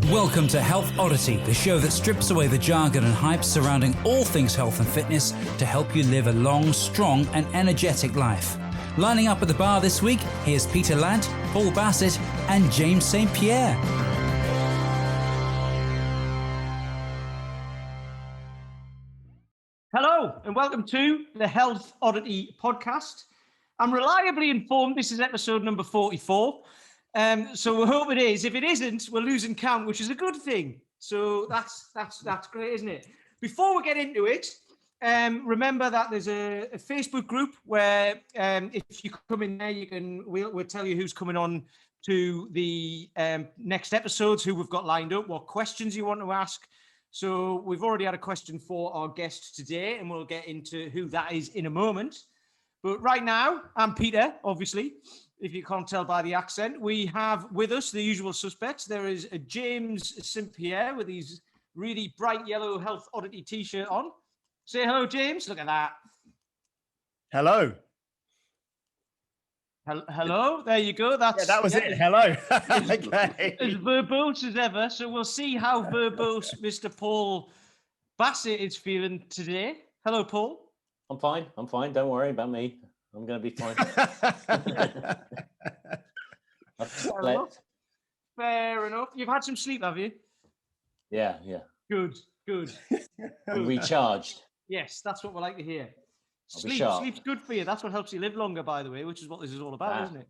Welcome to Health Oddity, the show that strips away the jargon and hype surrounding all things health and fitness to help you live a long, strong and energetic life. Lining up at the bar this week, here's Peter Lant, Paul Bassett and James St. Pierre. Hello and welcome to the Health Oddity podcast. I'm reliably informed this is episode number 44. So we hope it is. If it isn't, we're losing count, which is a good thing. So that's great, isn't it? Before we get into it, remember that there's a Facebook group where if you come in there, we'll tell you who's coming on to the next episodes, who we've got lined up, what questions you want to ask. So we've already had a question for our guest today, and we'll get into who that is in a moment. But right now, I'm Peter, obviously, if you can't tell by the accent. We have with us the usual suspects. There is a James St. Pierre with his really bright yellow Health Oddity t-shirt on. Say hello, James. Look at that. Hello. Hello. There you go. That was it. Hello. Okay. As verbose as ever. So we'll see how verbose Mr. Paul Bassett is feeling today. Hello, Paul. I'm fine. Don't worry about me. I'm going to be fine. I've slept. Fair enough. You've had some sleep, have you? Yeah. Good. I'm recharged. Yes, that's what we like to hear. Sleep's good for you. That's what helps you live longer, by the way, which is what this is all about, isn't it?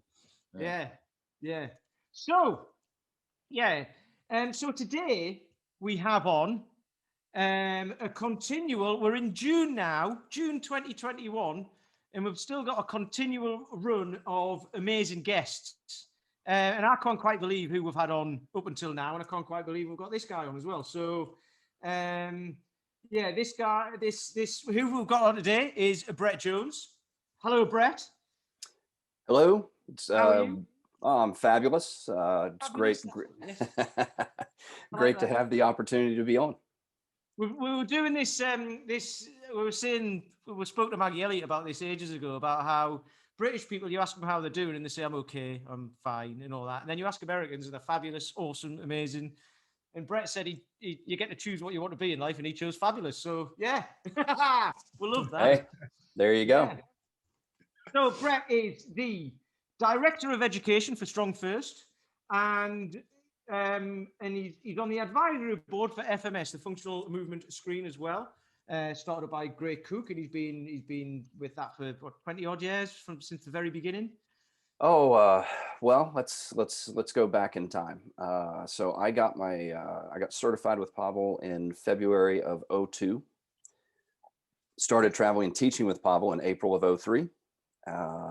Yeah. So today we have on a continual, we're in June now, June 2021, and we've still got a continual run of amazing guests. And I can't quite believe who we've had on up until now, and I can't quite believe we've got this guy on as well. So, this guy, who we've got on today is Brett Jones. Hello, Brett. Hello. How are you? I'm fabulous. It's great. Great to have the opportunity to be on. We were doing this. We spoke to Maggie Elliott about this ages ago, about how British people, you ask them how they're doing, and they say, "I'm okay, I'm fine," and all that. And then you ask Americans, and they're fabulous, awesome, amazing. And Brett said you get to choose what you want to be in life, and he chose fabulous. So yeah, we love that. Hey, there you go. Yeah. So Brett is the Director of Education for StrongFirst, and he's on the advisory board for FMS, the Functional Movement Screen, as well. Started by Gray Cook, and he's been with that for 20 odd years since the very beginning. Oh, well, let's go back in time. So I got certified with Pavel in February of 2002. Started traveling and teaching with Pavel in April of 2003.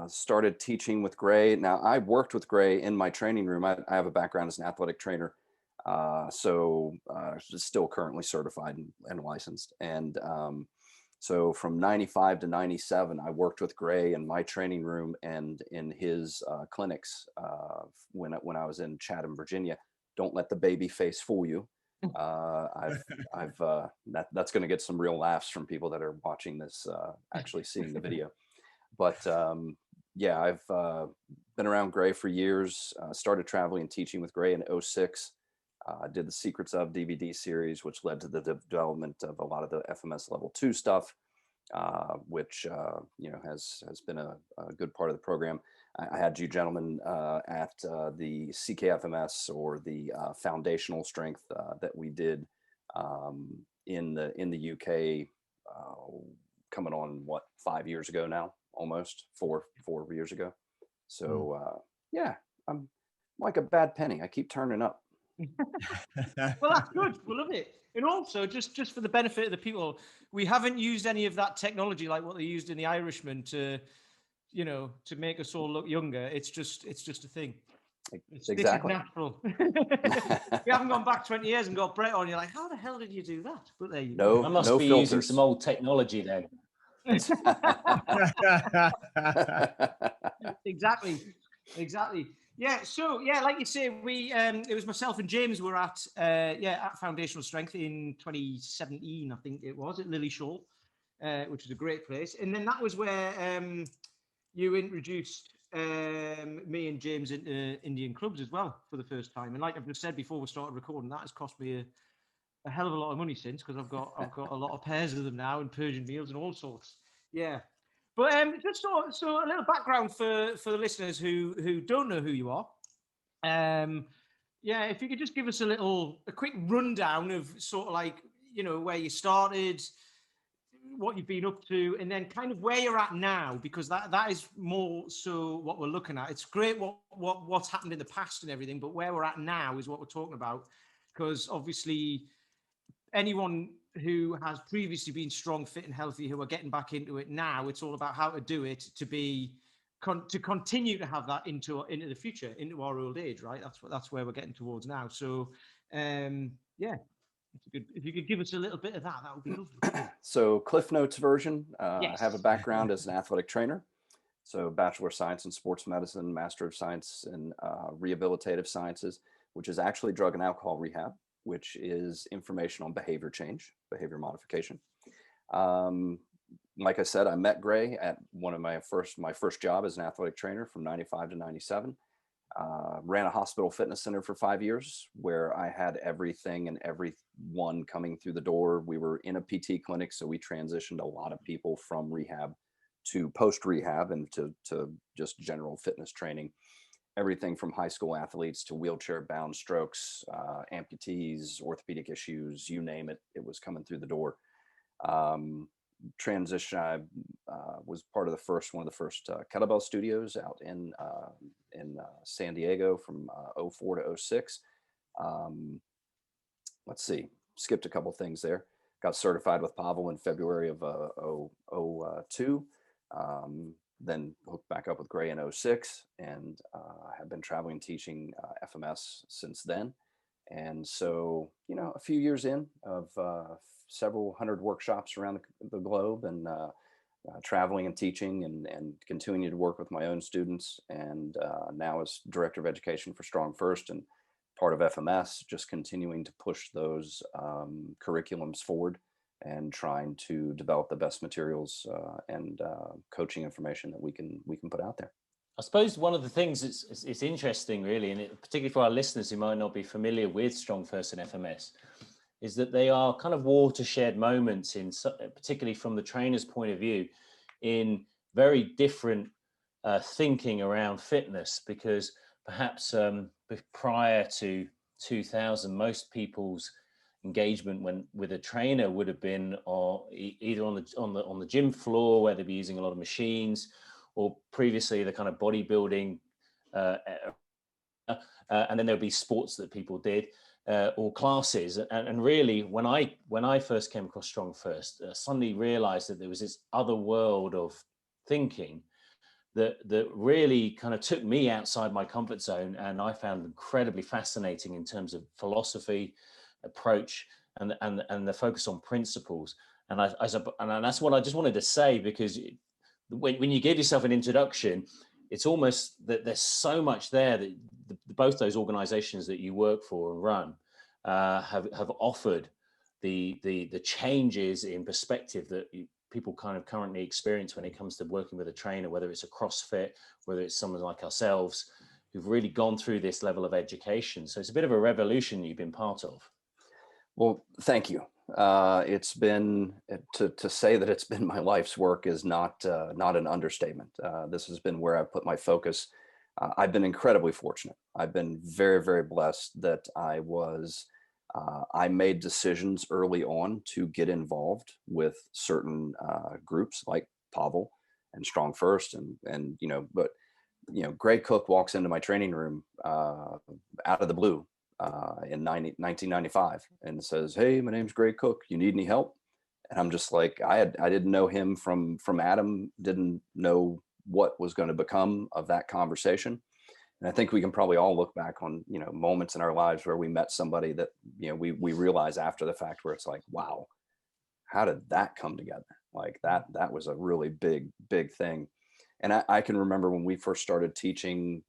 Started teaching with Gray. Now, I worked with Gray in my training room. I have a background as an athletic trainer, so still currently certified and licensed. And so from 95 to 97, I worked with Gray in my training room and in his clinics when I was in Chatham, Virginia. Don't let the baby face fool you. That's going to get some real laughs from people that are watching this, actually seeing the video. But I've been around Gray for years. Started traveling and teaching with Gray in 2006. Did the Secrets of DVD series, which led to the development of a lot of the FMS Level 2 stuff, which has been a good part of the program. I had you gentlemen at the CKFMS, or the foundational strength that we did in the UK, coming on 5 years ago now. Almost 4 years ago. So I'm like a bad penny. I keep turning up. Well, that's good. We love it. And also, just for the benefit of the people, we haven't used any of that technology like what they used in The Irishman to make us all look younger. It's just a thing. Exactly. This is natural. We haven't gone back 20 years and got Brett on. You're like, how the hell did you do that? But there you go. I must be filters. using some old technology then. Exactly. Yeah. So like you say, it was myself and James were at Foundational Strength in 2017, I think it was, at Lily Shaw, which is a great place. And then that was where you introduced me and James into Indian clubs as well for the first time. And like I've just said before we started recording, that has cost me a hell of a lot of money since, because I've got a lot of pairs of them now, and Persian meals and all sorts. Yeah. But just so a little background for the listeners who don't know who you are. Yeah, if you could just give us a quick rundown of sort of like, where you started, what you've been up to, and then kind of where you're at now, because that is more so what we're looking at. It's great what's happened in the past and everything, but where we're at now is what we're talking about, because obviously anyone who has previously been strong, fit, and healthy who are getting back into it now, it's all about how to do it to continue to have that into the future, into our old age, right? That's where we're getting towards now. So, yeah, if you could give us a little bit of that would be lovely. So Cliff Notes version, Yes. I have a background as an athletic trainer. So Bachelor of Science in Sports Medicine, Master of Science in Rehabilitative Sciences, which is actually drug and alcohol rehab, which is information on behavior change, behavior modification. Like I said, I met Gray at one of my first job as an athletic trainer from 95 to 97. Ran a hospital fitness center for 5 years, where I had everything and everyone coming through the door. We were in a PT clinic, so we transitioned a lot of people from rehab to post rehab and to just general fitness training. Everything from high school athletes to wheelchair bound strokes, amputees, orthopedic issues, you name it, it was coming through the door. Transition, I was part of one of the first kettlebell studios out in San Diego from 04 to 06. Let's see, skipped a couple things there. Got certified with Pavel in February of 02. Then hooked back up with Gray in 06, and have been traveling and teaching FMS since then. And so, a few years in of several hundred workshops around the globe, and traveling and teaching and continuing to work with my own students. And now as Director of Education for StrongFirst and part of FMS, just continuing to push those curriculums forward and trying to develop the best materials and coaching information that we can put out there. I suppose one of the things it's interesting, really, and particularly for our listeners who might not be familiar with StrongFirst and FMS, is that they are kind of watershed moments, particularly from the trainer's point of view, in very different thinking around fitness. Because perhaps prior to 2000, most people's engagement with a trainer would have been either on the gym floor, where they'd be using a lot of machines, or previously the kind of bodybuilding, and then there'd be sports that people did, or classes. And really, when I first came across StrongFirst, I suddenly realized that there was this other world of thinking that really kind of took me outside my comfort zone, and I found incredibly fascinating in terms of philosophy, approach, and the focus on principles. And that's what I just wanted to say, because when you give yourself an introduction, it's almost that there's so much there that both those organizations that you work for and run have offered the changes in perspective that people kind of currently experience when it comes to working with a trainer, whether it's a CrossFit, whether it's someone like ourselves who've really gone through this level of education. So it's a bit of a revolution you've been part of. Well, thank you. It's been, to say that it's been my life's work is not an understatement. This has been where I've put my focus. I've been incredibly fortunate. I've been very, very blessed that I made decisions early on to get involved with certain groups like Pavel and StrongFirst, but Greg Cook walks into my training room out of the blue in 1995 and says, "Hey, my name's Greg Cook. You need any help?" And I'm just like, I didn't know him from Adam, didn't know what was going to become of that conversation. And I think we can probably all look back on, moments in our lives where we met somebody that, we realize after the fact, where it's like, wow, how did that come together? Like that was a really big, big thing. And I can remember when we first started teaching,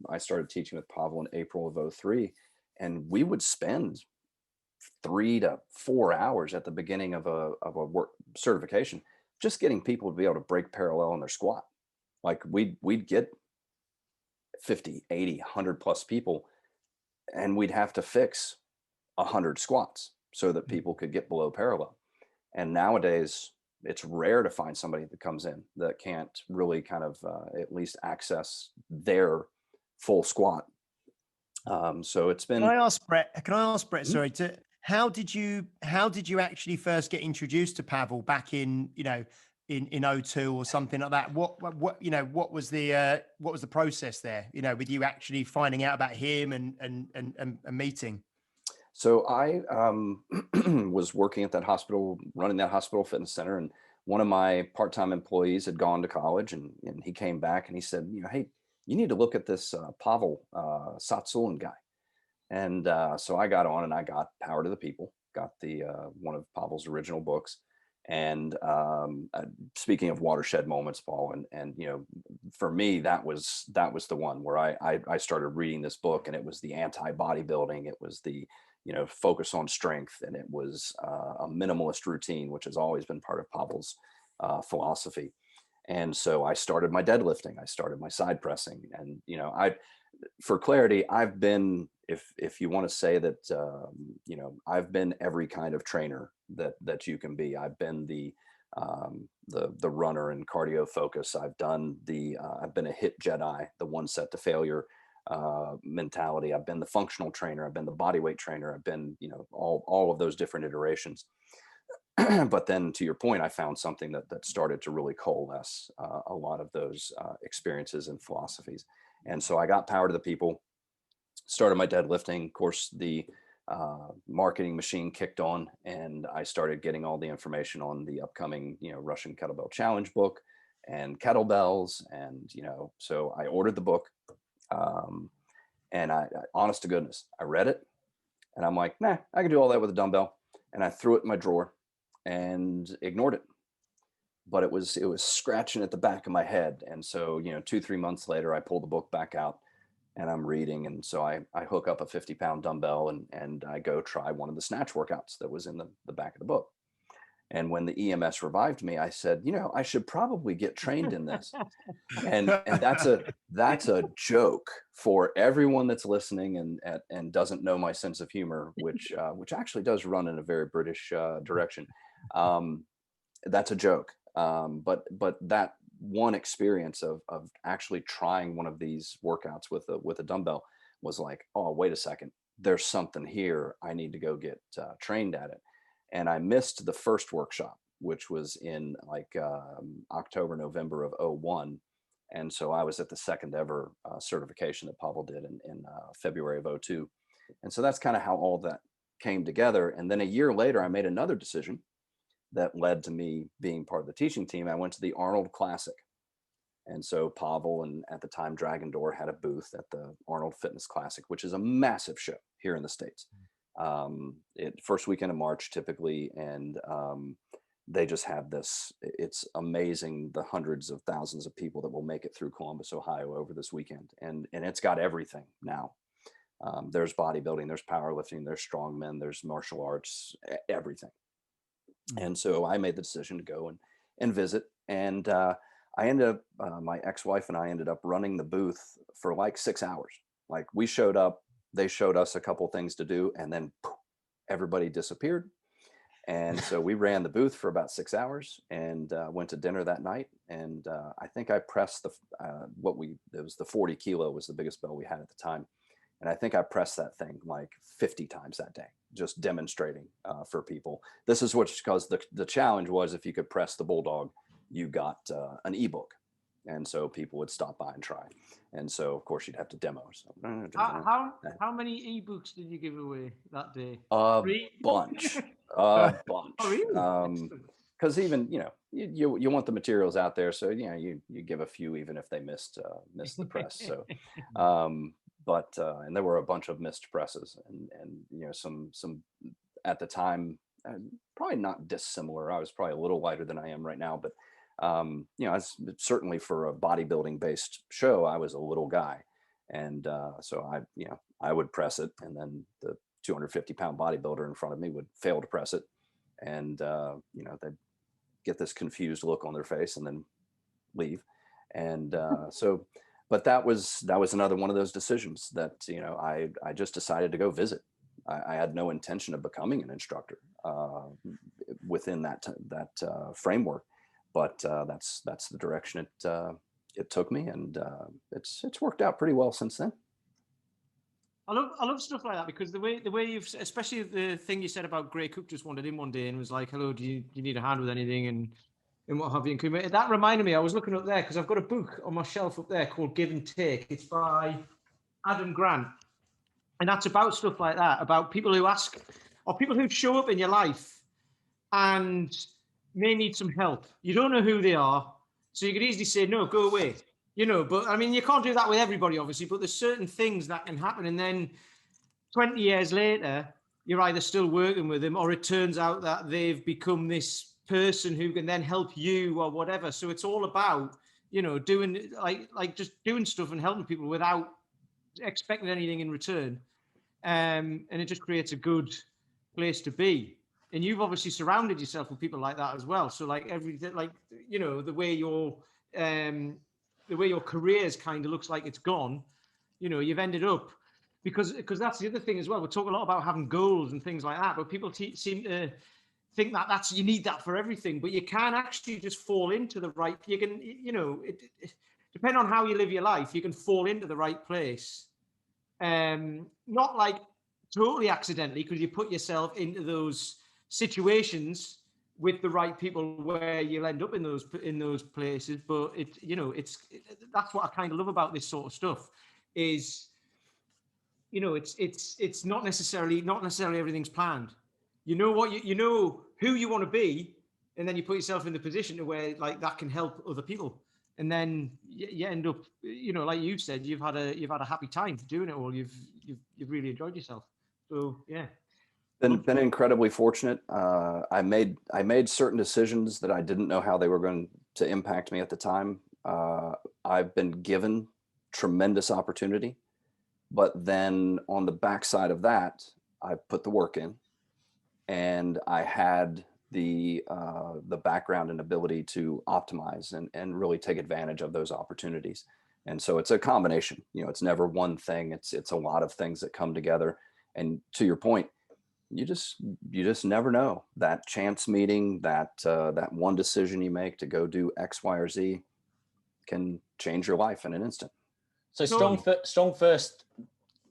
I started teaching with Pavel in April of 03, and we would spend 3 to 4 hours at the beginning of a work certification, just getting people to be able to break parallel in their squat. Like we'd get 50, 80, 100 plus people, and we'd have to fix 100 squats so that people could get below parallel. And nowadays, it's rare to find somebody that comes in that can't really kind of at least access their full squat. So it's been. Can I ask Brett? Mhm. Sorry, how did you actually first get introduced to Pavel back in in '02 or something like that? What what was the process there? With you actually finding out about him and meeting. So I was working at that hospital, running that hospital fitness center, and one of my part-time employees had gone to college, and he came back and he said, hey, you need to look at this Pavel Satsulin guy. And so I got on and I got Power to the People, got the one of Pavel's original books. And speaking of watershed moments, Paul, and for me, that was the one where I started reading this book, and it was the anti-bodybuilding, it was the focus on strength, and it was a minimalist routine, which has always been part of Pavel's philosophy. And so I started my deadlifting, I started my side pressing, and for clarity, I've been, if you want to say that, I've been every kind of trainer that you can be. I've been the runner and cardio focus. I've done I've been a hit Jedi, the one set to failure mentality. I've been the functional trainer. I've been the bodyweight trainer. I've been, all of those different iterations. But then, to your point, I found something that started to really coalesce a lot of those experiences and philosophies. And so I got Power to the People, started my deadlifting. Of course, the marketing machine kicked on, and I started getting all the information on the upcoming, Russian Kettlebell Challenge book and kettlebells. And, so I ordered the book. And I, honest to goodness, I read it and I'm like, nah, I can do all that with a dumbbell. And I threw it in my drawer and ignored it. But it was scratching at the back of my head. And so, 2-3 months later, I pulled the book back out and I'm reading. And so I hook up a 50-pound dumbbell and I go try one of the snatch workouts that was in the back of the book. And when the EMS revived me, I said, I should probably get trained in this. And that's a joke for everyone that's listening and doesn't know my sense of humor, which actually does run in a very British direction. That's a joke. But that one experience of actually trying one of these workouts with a dumbbell was like, oh, wait a second, there's something here. I need to go get trained at it. And I missed the first workshop, which was in like October, November of '01. And so I was at the second ever certification that Pavel did in February of '02. And so that's kind of how all that came together. And then a year later, I made another decision that led to me being part of the teaching team. I went to the Arnold Classic. And so Pavel and at the time Dragon Door had a booth at the Arnold Fitness Classic, which is a massive show here in the States. First weekend of March typically, and they just have this, it's amazing, the hundreds of thousands of people that will make it through Columbus, Ohio over this weekend. And it's got everything now. There's bodybuilding, there's powerlifting, there's strongmen, there's martial arts, everything. And so I made the decision to go and visit. And I ended up, my ex-wife and I ended up running the booth for like 6 hours. Like we showed up, they showed us a couple things to do, and then poof, everybody disappeared. And so we ran the booth for about 6 hours and went to dinner that night. And I think I pressed it was the 40 kilo was the biggest bell we had at the time. And I think I pressed that thing like 50 times that day, just demonstrating for people. This is because the challenge was if you could press the Bulldog, you got an ebook. And so people would stop by and try. And so, of course, you'd have to demo. So, how many ebooks did you give away that day? A bunch. A bunch. Oh, really? Because even, you want the materials out there. So, you give a few, even if they missed the press. So, but and there were a bunch of missed presses and some at the time, probably not dissimilar. I was probably a little lighter than I am right now, but certainly for a bodybuilding based show, I was a little guy. And so I would press it, and then the 250-pound bodybuilder in front of me would fail to press it. And, they'd get this confused look on their face and then leave. And so But that was another one of those decisions that, you know, I just decided to go visit. I had no intention of becoming an instructor within that framework, but that's the direction it took me, and it's worked out pretty well since then. I love stuff like that, because the way you've, especially the thing you said about Gray Cook just wandered in one day and was like, "Hello, do you need a hand with anything?" and what have you. And that reminded me, I was looking up there because I've got a book on my shelf up there called Give and Take. It's by Adam Grant, and that's about stuff like that, about people who ask, or people who show up in your life and may need some help. You don't know who they are, so you could easily say, "No, go away." You know, but I mean, you can't do that with everybody, obviously, but there's certain things that can happen. And then 20 years later, you're either still working with them, or it turns out that they've become this person who can then help you or whatever. So it's all about, you know, doing like just doing stuff and helping people without expecting anything in return. And it just creates a good place to be. And you've obviously surrounded yourself with people like that as well. So like everything, like, you know, the way your careers kind of looks like it's gone, you know, you've ended up, because that's the other thing as well. We talk a lot about having goals and things like that, but people seem to think that you need that for everything, but you can actually just fall into the right, you can, you know, depending on how you live your life, you can fall into the right place. Not like totally accidentally, because you put yourself into those situations with the right people where you'll end up in those places. But that's what I kind of love about this sort of stuff is, you know, it's not necessarily everything's planned. You know what you know who you want to be, and then you put yourself in the position to where like that can help other people, and then you end up, you know, like you said, you've had a happy time doing it all. You've really enjoyed yourself. So yeah. Been incredibly fortunate. I made certain decisions that I didn't know how they were going to impact me at the time. I've been given tremendous opportunity, but then on the backside of that, I put the work in, and I had the background and ability to optimize and really take advantage of those opportunities. And so it's a combination. You know, it's never one thing. It's a lot of things that come together. And to your point, you just never know. That chance meeting, that one decision you make to go do X, Y, or Z can change your life in an instant. So StrongFirst,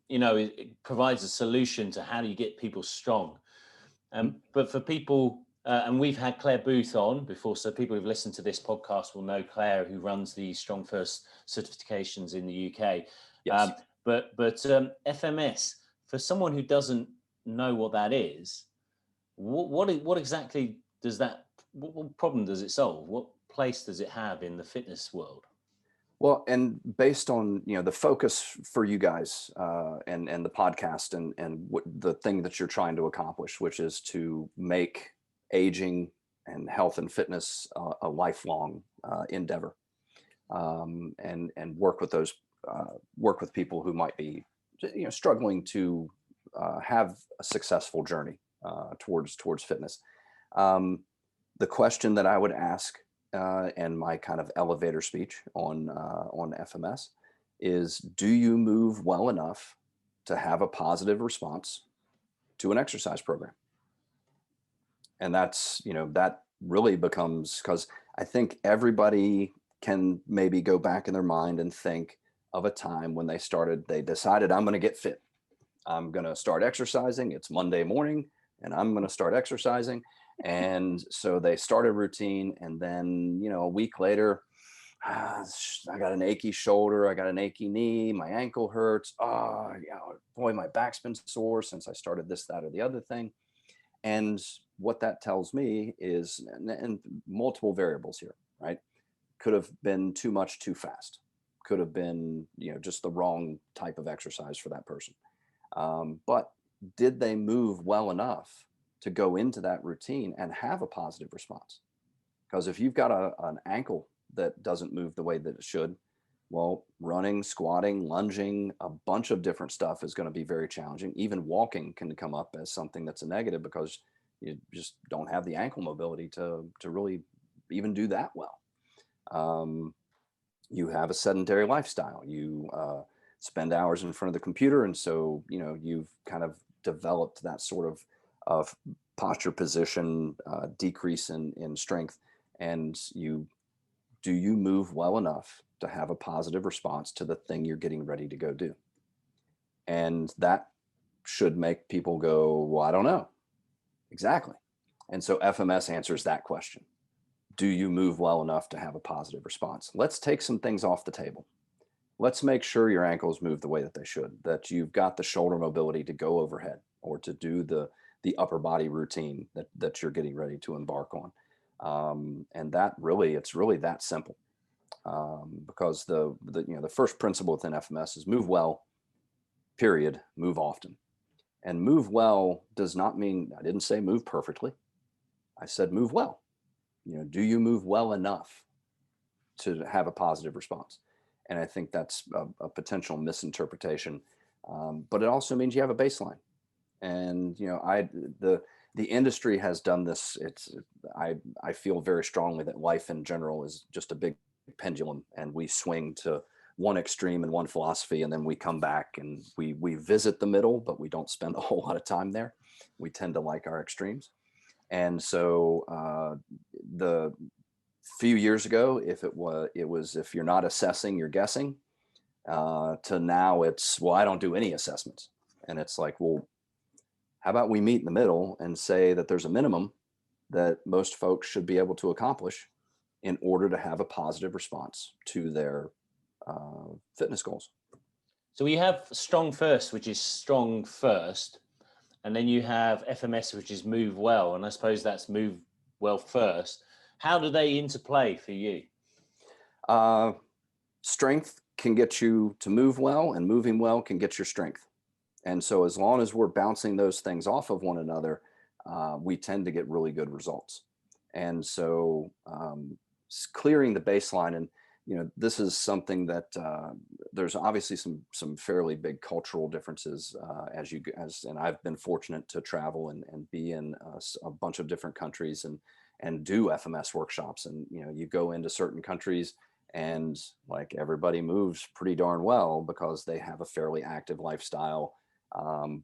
you know, it provides a solution to how do you get people strong. But for people, and we've had Claire Booth on before, so people who've listened to this podcast will know Claire, who runs the StrongFirst certifications in the UK. Yes. But FMS, for someone who doesn't know what that is, what exactly does that, what problem does it solve? What place does it have in the fitness world? Well, and based on, you know, the focus for you guys and the podcast and what the thing that you're trying to accomplish, which is to make aging and health and fitness a lifelong endeavor, and work with people who might be, you know, struggling to have a successful journey towards fitness. The question that I would ask, and my kind of elevator speech on FMS is, do you move well enough to have a positive response to an exercise program? And that's, you know, that really becomes, because I think everybody can maybe go back in their mind and think of a time when they decided, I'm going to get fit. I'm going to start exercising. It's Monday morning and I'm going to start exercising. And so they start a routine, and then, you know, a week later, I got an achy shoulder, I got an achy knee, my ankle hurts. Oh, you know, boy, my back's been sore since I started this, that, or the other thing. And what that tells me is, and multiple variables here, right? Could have been too much too fast. Could have been, you know, just the wrong type of exercise for that person. But did they move well enough to go into that routine and have a positive response? Because if you've got an ankle that doesn't move the way that it should, well, running, squatting, lunging, a bunch of different stuff is going to be very challenging. Even walking can come up as something that's a negative because you just don't have the ankle mobility to really even do that well. you have a sedentary lifestyle. You spend hours in front of the computer, and so you've kind of developed that sort of posture, position, decrease in strength. And do you move well enough to have a positive response to the thing you're getting ready to go do? And that should make people go, well, I don't know. Exactly. And so FMS answers that question. Do you move well enough to have a positive response? Let's take some things off the table. Let's make sure your ankles move the way that they should, that you've got the shoulder mobility to go overhead or to do the upper body routine that you're getting ready to embark on. And it's really that simple. Because the first principle within FMS is move well, period, move often. And move well does not mean, I didn't say move perfectly. I said move well. Do you move well enough to have a positive response? And I think that's a potential misinterpretation. But it also means you have a baseline. And the industry has done this. I feel very strongly that life in general is just a big pendulum, and we swing to one extreme and one philosophy, and then we come back and we visit the middle, but we don't spend a whole lot of time there. We tend to like our extremes. And so the few years ago, it was if you're not assessing, you're guessing, to now it's, well, I don't do any assessments. And it's like, well, how about we meet in the middle and say that there's a minimum that most folks should be able to accomplish in order to have a positive response to their fitness goals. So we have StrongFirst, which is strong first, and then you have FMS, which is move well, and I suppose that's move well first. How do they interplay for you? Strength can get you to move well, and moving well can get your strength. And so as long as we're bouncing those things off of one another, we tend to get really good results. And so clearing the baseline, and this is something that there's obviously some fairly big cultural differences and I've been fortunate to travel and be in a bunch of different countries and do FMS workshops. And you go into certain countries and like everybody moves pretty darn well because they have a fairly active lifestyle.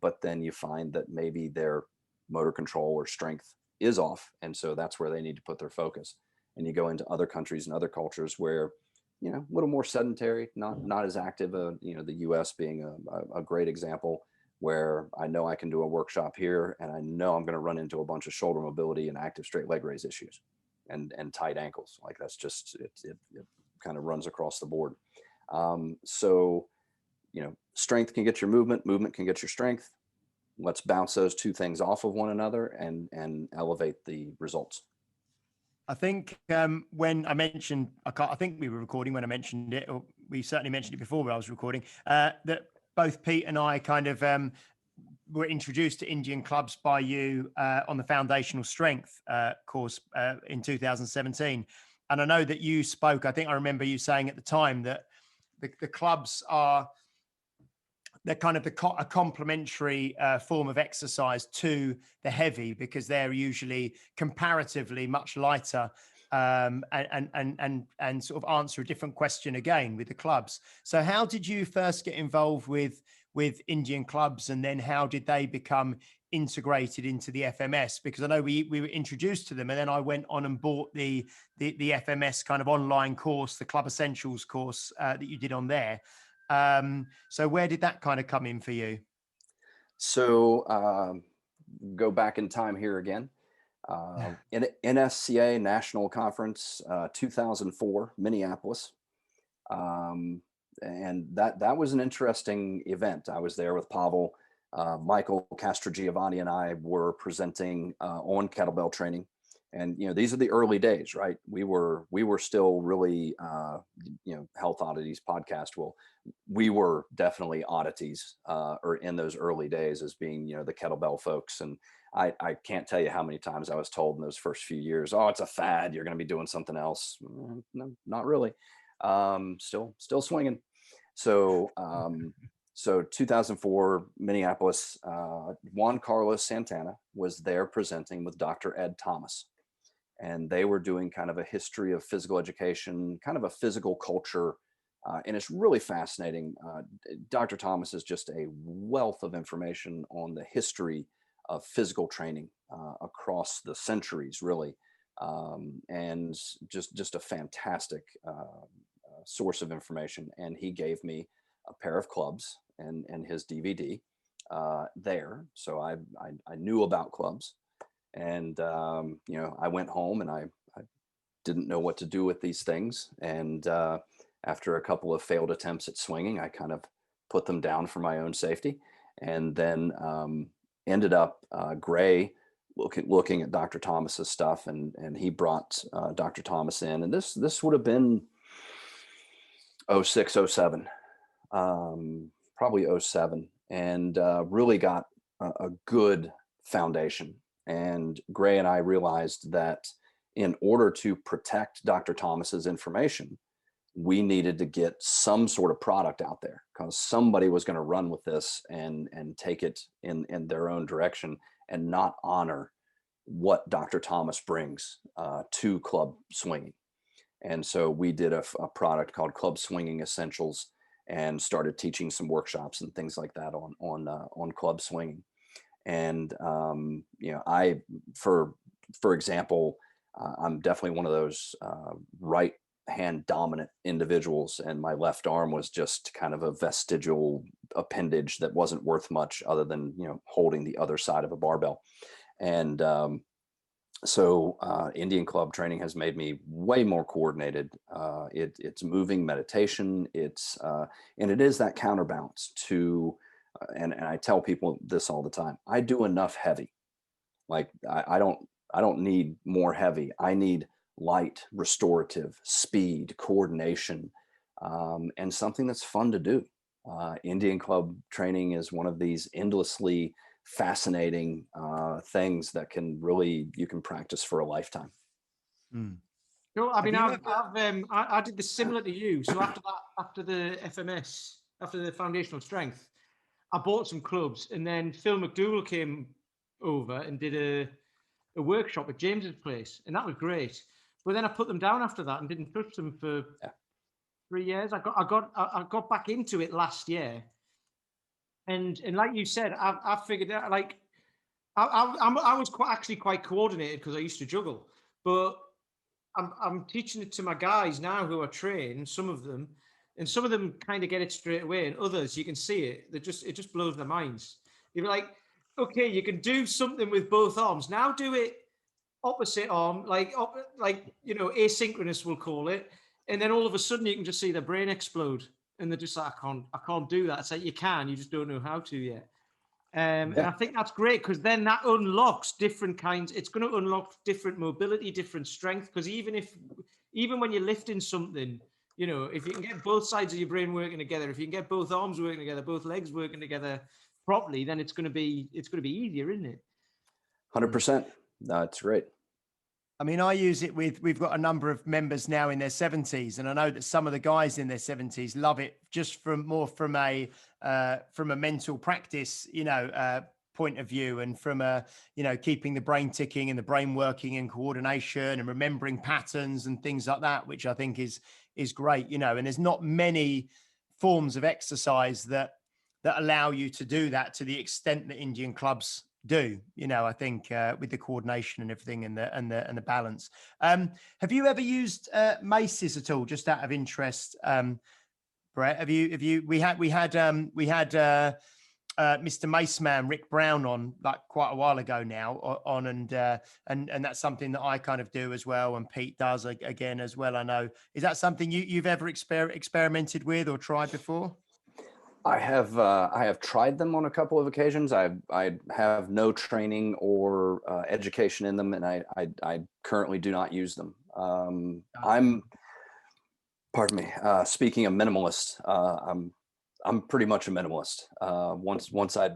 But then you find that maybe their motor control or strength is off. And so that's where they need to put their focus. And you go into other countries and other cultures where, a little more sedentary, not as active, the US being a great example, where I know I can do a workshop here and I know I'm going to run into a bunch of shoulder mobility and active straight leg raise issues and tight ankles. Like that's just, it kind of runs across the board. So strength can get your movement can get your strength. Let's bounce those two things off of one another and elevate the results. I think when I mentioned, I think we were recording when I mentioned it, or we certainly mentioned it before when I was recording, that both Pete and I kind of were introduced to Indian clubs by you on the Foundational Strength course in 2017. And I know that you spoke, I think I remember you saying at the time that the clubs they're kind of a complementary form of exercise to the heavy, because they're usually comparatively much lighter and sort of answer a different question again with the clubs. So how did you first get involved with Indian clubs, and then how did they become integrated into the FMS? Because I know we were introduced to them, and then I went on and bought the FMS kind of online course, the Club Essentials course that you did on there. So where did that kind of come in for you? So go back in time here again. In NSCA National Conference 2004, Minneapolis. And that was an interesting event. I was there with Pavel. Michael Castrogiovanni and I were presenting on kettlebell training. And these are the early days, right? We were still really Health Oddities podcast. Well, we were definitely oddities or in those early days as being the kettlebell folks. And I can't tell you how many times I was told in those first few years, oh, it's a fad, you're going to be doing something else. No, not really. Still swinging. So 2004 Minneapolis, Juan Carlos Santana was there presenting with Dr. Ed Thomas. and they were doing kind of a history of physical education, kind of a physical culture. And it's really fascinating. Dr. Thomas is just a wealth of information on the history of physical training across the centuries, really. And just a fantastic source of information. And he gave me a pair of clubs and his DVD there. So I knew about clubs. And, you know, I went home and I didn't know what to do with these things. And after a couple of failed attempts at swinging, I kind of put them down for my own safety. And then ended up Gray looking at Dr. Thomas's stuff, and he brought Dr. Thomas in. And this would have been 06, 07, probably 07, and really got a good foundation. And Gray and I realized that in order to protect Dr. Thomas's information, we needed to get some sort of product out there, because somebody was going to run with this and take it in their own direction and not honor what Dr. Thomas brings to club swinging. And so we did a product called Club Swinging Essentials and started teaching some workshops and things like that on club swinging. And you know, for example, I'm definitely one of those right hand dominant individuals, and my left arm was just kind of a vestigial appendage that wasn't worth much other than, you know, holding the other side of a barbell. And so Indian club training has made me way more coordinated. It's moving meditation. And it is that counterbalance to, and I tell people this all the time, I do enough heavy. Like I don't need more heavy. I need light, restorative, speed, coordination, and something that's fun to do. Indian club training is one of these endlessly fascinating things that you can practice for a lifetime. Mm. No, I mean, I did this similar to you. So after the FMS, after the foundational strength, I bought some clubs, and then Phil McDougall came over and did a workshop at James's place, and that was great. But then I put them down after that and didn't touch them for 3 years. I got back into it last year, and like you said, I figured out, like I was quite coordinated because I used to juggle, but I'm teaching it to my guys now who are trained, some of them, and some of them kind of get it straight away, and others you can see it. It just blows their minds. You're like, okay, you can do something with both arms. Now do it opposite arm, like you know, asynchronous we'll call it, and then all of a sudden you can just see their brain explode, and they're just like, I can't do that. It's like, you can, you just don't know how to yet. And I think that's great, because then that unlocks different kinds. It's going to unlock different mobility, different strength. Because even when you're lifting something, you know, if you can get both sides of your brain working together, if you can get both arms working together, both legs working together properly, then it's going to be easier, isn't it? 100%. That's great. I mean, I use it we've got a number of members now in their 70s, and I know that some of the guys in their 70s love it just from a mental practice, you know, point of view, and from you know, keeping the brain ticking and the brain working and coordination and remembering patterns and things like that, which I think is great, you know. And there's not many forms of exercise that allow you to do that to the extent that Indian clubs do, you know. I think with the coordination and everything and the balance. Have you ever used maces at all, just out of interest, Brett? Have you? We had Mr. Maceman Rick Brown on, like, quite a while ago now, and that's something that I kind of do as well, and Pete does again as well, I know. Is that something you've ever experimented with or tried before? I have tried them on a couple of occasions. I have no training or education in them, and I currently do not use them. Pardon me. Speaking of minimalist, I'm pretty much a minimalist. Once I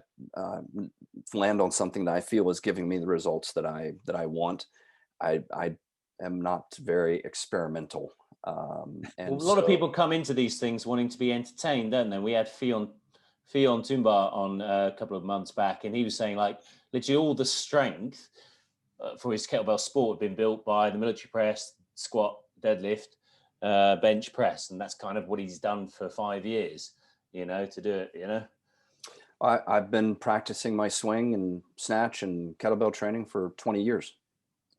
land on something that I feel is giving me the results that I want, I am not very experimental. And a lot of people come into these things wanting to be entertained, don't they? We had Fion Tumbar on a couple of months back, and he was saying, like, literally all the strength for his kettlebell sport been built by the military press, squat, deadlift, bench press, and that's kind of what he's done for 5 years, to do it, I've been practicing my swing and snatch and kettlebell training for 20 years,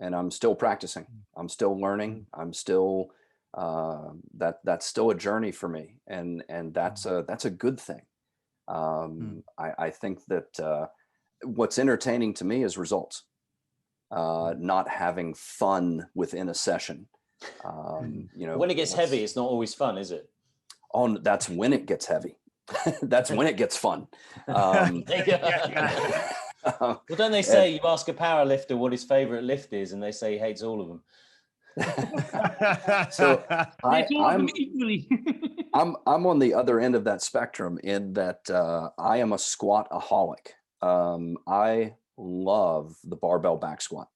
and I'm still practicing. I'm still learning. I'm still that's still a journey for me, and that's a good thing. I think that what's entertaining to me is results, not having fun within a session. When it gets heavy, it's not always fun, is it? That's when it gets heavy. That's when it gets fun. Well, don't they say you ask a power lifter what his favorite lift is, and they say he hates all of them. So I'm equally. I'm on the other end of that spectrum in that I am a squat-aholic. I love the barbell back squat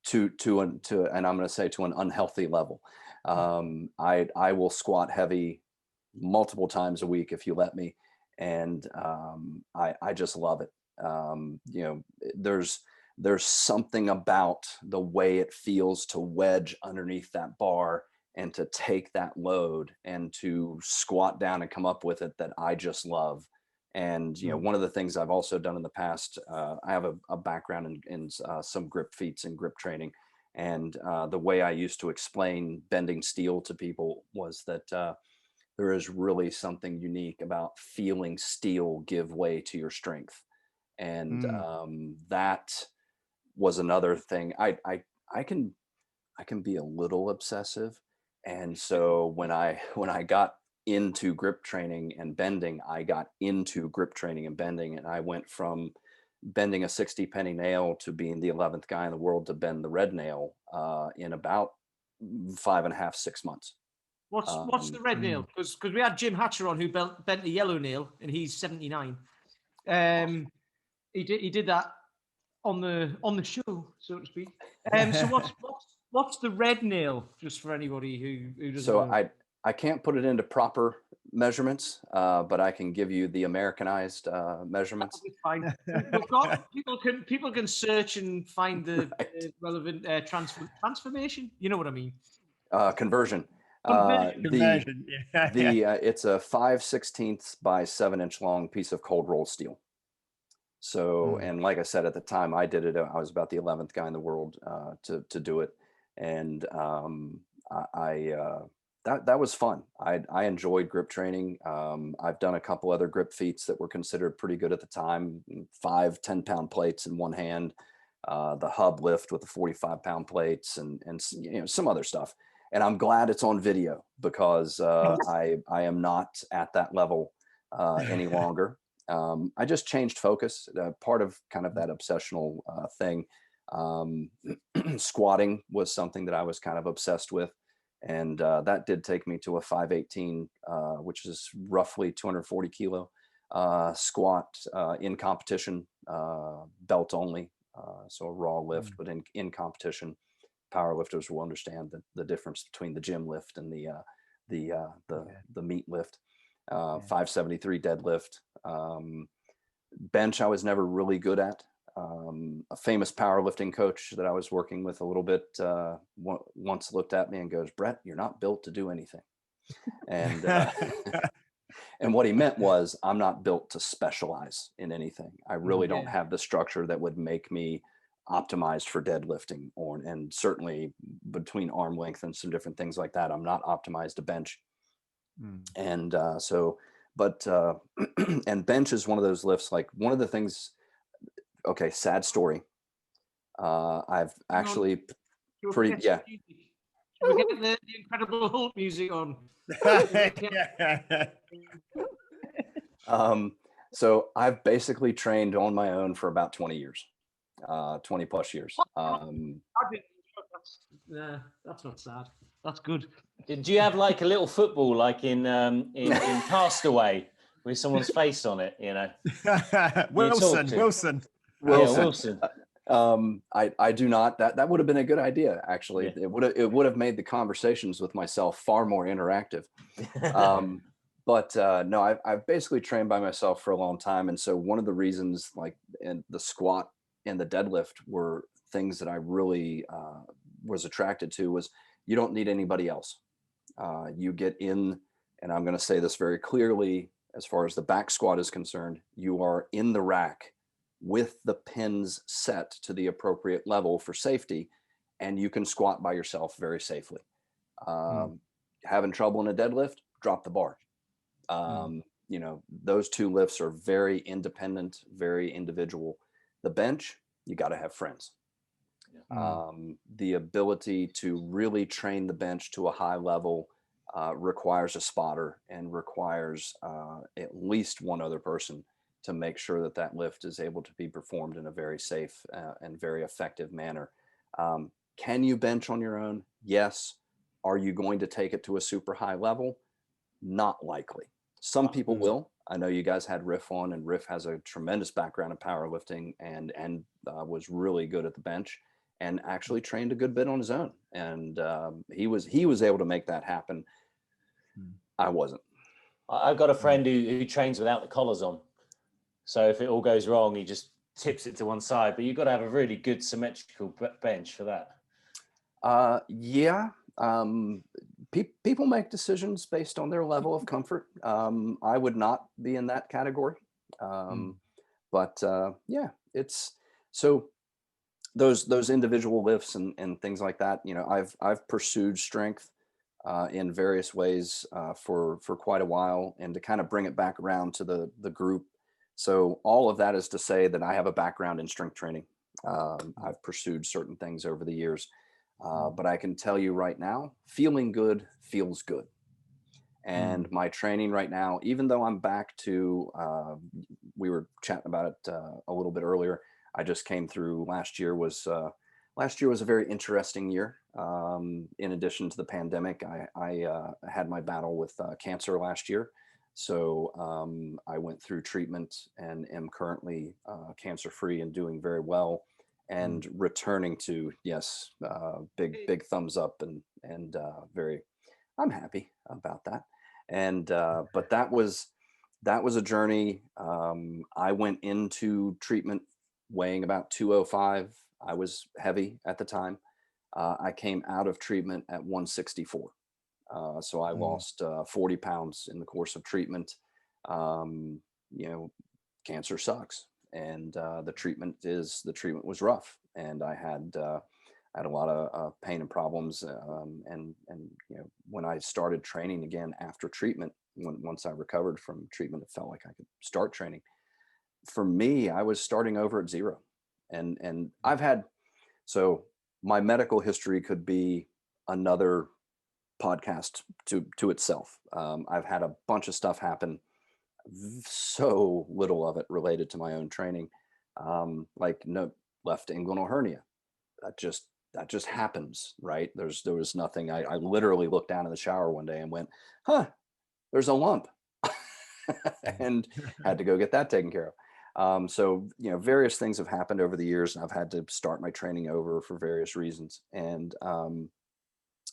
to and I'm going to say to an unhealthy level. I will squat heavy multiple times a week if you let me, and I just love it. There's something about the way it feels to wedge underneath that bar and to take that load and to squat down and come up with it that I just love. And one of the things I've also done in the past, I have a background in some grip feats and grip training, and the way I used to explain bending steel to people was that there is really something unique about feeling steel give way to your strength. And that was another thing. I can be a little obsessive. And so when I got into grip training and bending, I got into grip training and bending, and I went from bending a 60 penny nail to being the 11th guy in the world to bend the red nail in about 5.5, 6 months. What's the red nail? Because we had Jim Hatcher on who bent the yellow nail, and he's 79. He did that on the show, so to speak. So what's the red nail? Just for anybody who doesn't know. So I can't put it into proper measurements, but I can give you the Americanized measurements. Fine. People can search and find the relevant transformation. You know what I mean? Conversion. Conversion. It's a 5/16 by 7-inch long piece of cold roll steel. So, and like I said, at the time I did it, I was about the 11th guy in the world to do it. And that was fun. I enjoyed grip training. I've done a couple other grip feats that were considered pretty good at the time, 5 10-pound plates in one hand, the hub lift with the 45-pound plates and some other stuff. And I'm glad it's on video because I am not at that level any longer. I just changed focus. Part of kind of that obsessional thing. Squatting was something that I was kind of obsessed with. And that did take me to a 518, which is roughly 240 kilo squat in competition, belt only. So a raw lift, but in competition. Power lifters will understand the difference between the gym lift and the meat lift. 573 deadlift. Bench I was never really good at. A famous powerlifting coach that I was working with a little bit once looked at me and goes, "Brett, you're not built to do anything." And and what he meant was I'm not built to specialize in anything. I really don't have the structure that would make me optimized for deadlifting, and certainly between arm length and some different things like that, I'm not optimized to bench. And and bench is one of those lifts. Like one of the things, okay, sad story. I've actually We're getting the Incredible Hulk music on. So I've basically trained on my own for about 20 years, 20 plus years. That's not sad. That's good. Do you have like a little football like in Castaway with someone's face on it, Wilson. Yeah, Wilson. I do not. That would have been a good idea, actually. Yeah. It would have made the conversations with myself far more interactive. But no, I've basically trained by myself for a long time, and so one of the reasons, like, and the squat and the deadlift were things that I really was attracted to was you don't need anybody else. You get in, and I'm going to say this very clearly, as far as the back squat is concerned, you are in the rack with the pins set to the appropriate level for safety, and you can squat by yourself very safely. Having trouble in a deadlift, drop the bar. You know, those two lifts are very independent, very individual. The bench, you got to have friends. The ability to really train the bench to a high level requires a spotter and requires at least one other person to make sure that that lift is able to be performed in a very safe and very effective manner. Can you bench on your own? Yes. Are you going to take it to a super high level? Not likely. Some people will. I know you guys had Riff on, and Riff has a tremendous background in powerlifting and was really good at the bench and actually trained a good bit on his own. And he was able to make that happen. I wasn't. I've got a friend who trains without the collars on. So if it all goes wrong, he just tips it to one side. But you've got to have a really good symmetrical bench for that. Yeah. People make decisions based on their level of comfort. I would not be in that category. But yeah, it's so those individual lifts and things like that. You know, I've pursued strength in various ways for quite a while, and to kind of bring it back around to the group. So all of that is to say that I have a background in strength training. I've pursued certain things over the years. But I can tell you right now, feeling good feels good. And my training right now, even though I'm back to, we were chatting about it a little bit earlier. I just came through last year was a very interesting year. In addition to the pandemic, I had my battle with cancer last year. So I went through treatment and am currently cancer-free and doing very well. And returning to, yes, big thumbs up and very, I'm happy about that. And but that was a journey. I went into treatment weighing about 205. I was heavy at the time. I came out of treatment at 164. So I lost 40 pounds in the course of treatment. You know, cancer sucks. And the treatment was rough, and I had a lot of pain and problems. And you know, when I started training again after treatment, once I recovered from treatment, it felt like I could start training. For me, I was starting over at zero, and I've had, so my medical history could be another podcast to itself. I've had a bunch of stuff happen, so little of it related to my own training, like no left inguinal hernia. That just happens, right? There was nothing. I literally looked down in the shower one day and went, huh, there's a lump. And had to go get that taken care of. So, you know, various things have happened over the years, and I've had to start my training over for various reasons. And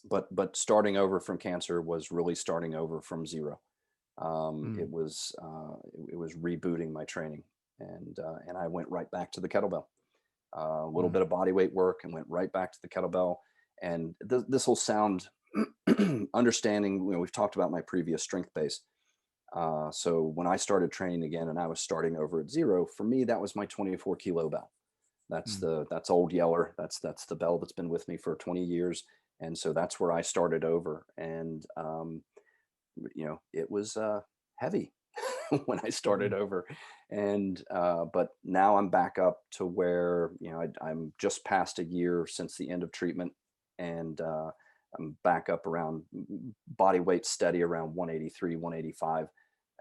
but starting over from cancer was really starting over from zero. It was rebooting my training, and I went right back to the kettlebell. A little bit of body weight work, and went right back to the kettlebell. And this will sound understanding. You know, we've talked about my previous strength base. So when I started training again, and I was starting over at zero, for me that was my 24 kilo bell. That's Old Yeller. That's the bell that's been with me for 20 years, and so that's where I started over. And you know, it was heavy when I started over, and but now I'm back up to where, you know, I'm just past a year since the end of treatment, and I'm back up around body weight steady around 183, 185,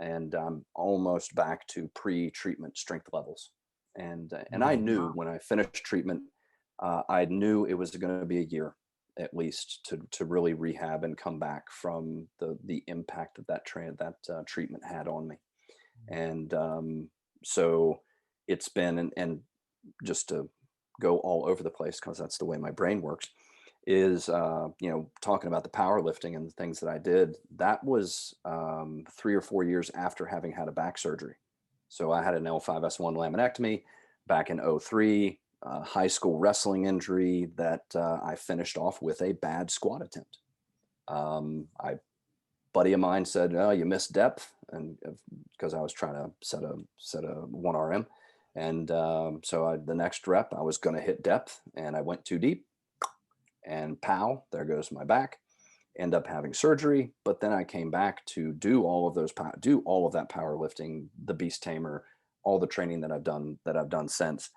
and I'm almost back to pre-treatment strength levels. And I knew when I finished treatment, I knew it was going to be a year at least to really rehab and come back from the impact that treatment had on me. And so it's been, and just to go all over the place, because that's the way my brain works, is you know, talking about the powerlifting and the things that I did. That was 3 or 4 years after having had a back surgery. So I had an L5S1 laminectomy back in 2003. high school wrestling injury that I finished off with a bad squat attempt. I buddy of mine said, "Oh, you missed depth," and because I was trying to set a 1RM, and so the next rep I was going to hit depth, and I went too deep, and pow, there goes my back. End up having surgery, but then I came back to do all of that powerlifting, the beast tamer, all the training that I've done since.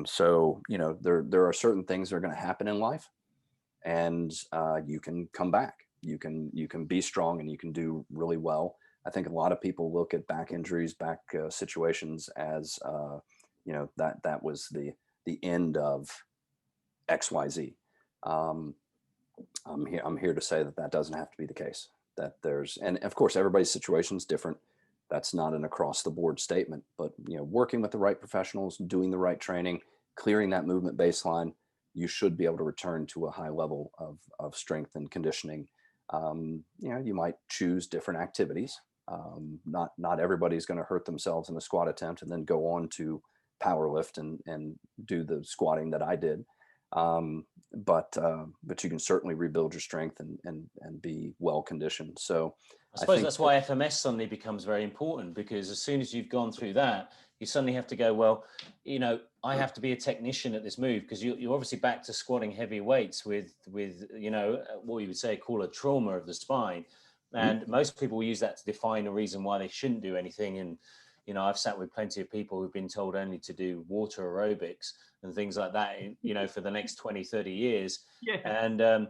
So there are certain things that are going to happen in life, and you can come back. You can be strong and you can do really well. I think a lot of people look at back injuries, back situations as that was the end of XYZ. I'm here to say that doesn't have to be the case. That and of course everybody's situation is different. That's not an across the board statement, but working with the right professionals, doing the right training, clearing that movement baseline, you should be able to return to a high level of strength and conditioning. You might choose different activities. Not everybody's going to hurt themselves in a squat attempt and then go on to power lift and do the squatting that I did. But you can certainly rebuild your strength and be well conditioned. So I suppose that's why FMS suddenly becomes very important, because as soon as you've gone through that, you suddenly have to go, well, I have to be a technician at this move, because you're obviously back to squatting heavy weights with what you would say call a trauma of the spine. And most people use that to define a reason why they shouldn't do anything. And, I've sat with plenty of people who've been told only to do water aerobics and things like that, for the next 20, 30 years. Yeah. And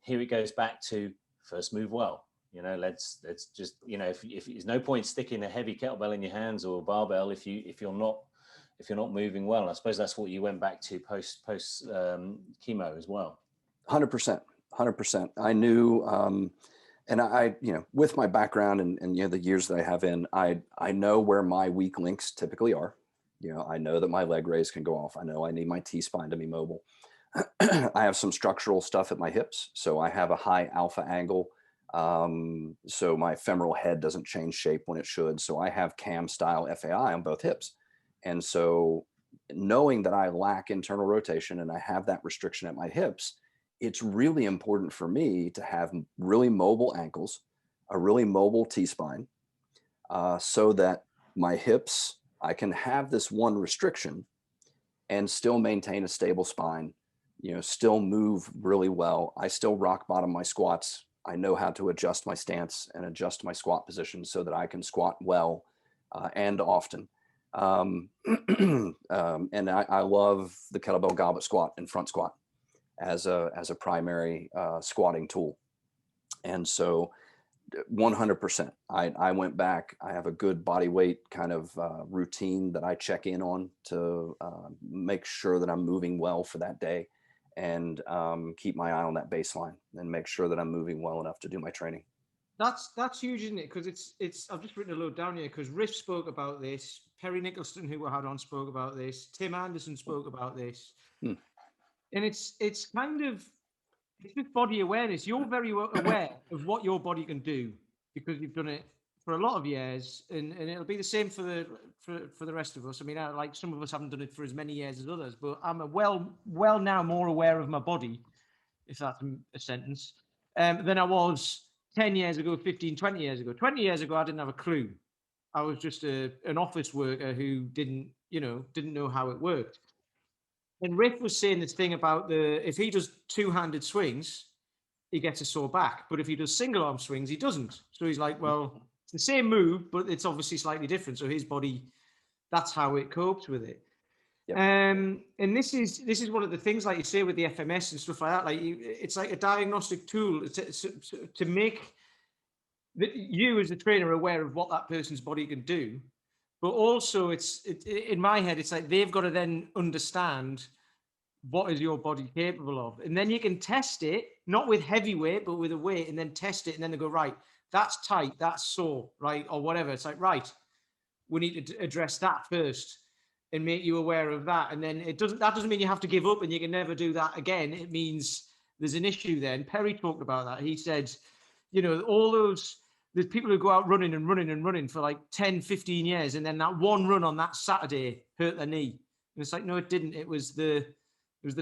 here it goes back to first move well. Let's just, if there's no point sticking a heavy kettlebell in your hands or a barbell if you're not moving well. I suppose that's what you went back to post chemo as well. 100%. I knew, and I, with my background and the years that I have in, I know where my weak links typically are. I know that my leg raise can go off. I know I need my T-spine to be mobile. I have some structural stuff at my hips. So I have a high alpha angle. So my femoral head doesn't change shape when it should. So I have cam style FAI on both hips. And so knowing that I lack internal rotation and I have that restriction at my hips, it's really important for me to have really mobile ankles, a really mobile T-spine, so that my hips, I can have this one restriction and still maintain a stable spine, still move really well. I still rock bottom my squats. I know how to adjust my stance and adjust my squat position so that I can squat well and often. And I love the kettlebell goblet squat and front squat as a primary squatting tool. And so 100%, I went back. I have a good body weight kind of routine that I check in on to make sure that I'm moving well for that day, and keep my eye on that baseline and make sure that I'm moving well enough to do my training. That's huge, isn't it? Because it's I've just written a load down here, because Riff spoke about this, Perry Nicholson, who we had on, spoke about this, Tim Anderson spoke about this. And it's kind of, it's just body awareness. You're very aware of what your body can do because you've done it for a lot of years, and it'll be the same for the rest of us. I mean, like some of us haven't done it for as many years as others, but I'm well now more aware of my body, if that's a sentence, than I was 10 years ago, 15, 20 years ago. 20 years ago, I didn't have a clue. I was just an office worker who didn't know how it worked. And Riff was saying this thing about if he does two-handed swings, he gets a sore back. But if he does single arm swings, he doesn't. So he's like, well, it's the same move, but it's obviously slightly different. So his body, that's how it copes with it. Yep. And this is one of the things, like you say, with the FMS and stuff like that. Like it's like a diagnostic tool to make you as a trainer aware of what that person's body can do. But also, it's in my head, it's like they've got to then understand what is your body capable of. And then you can test it, not with heavy weight, but with a weight, and then test it. And then they go, right, that's tight, that's sore, right? Or whatever. It's like, right, we need to address that first and make you aware of that. And then that doesn't mean you have to give up and you can never do that again. It means there's an issue there. And Perry talked about that. He said, there's people who go out running and running and running for like 10, 15 years. And then that one run on that Saturday hurt their knee. it's like, no, it didn't. It was the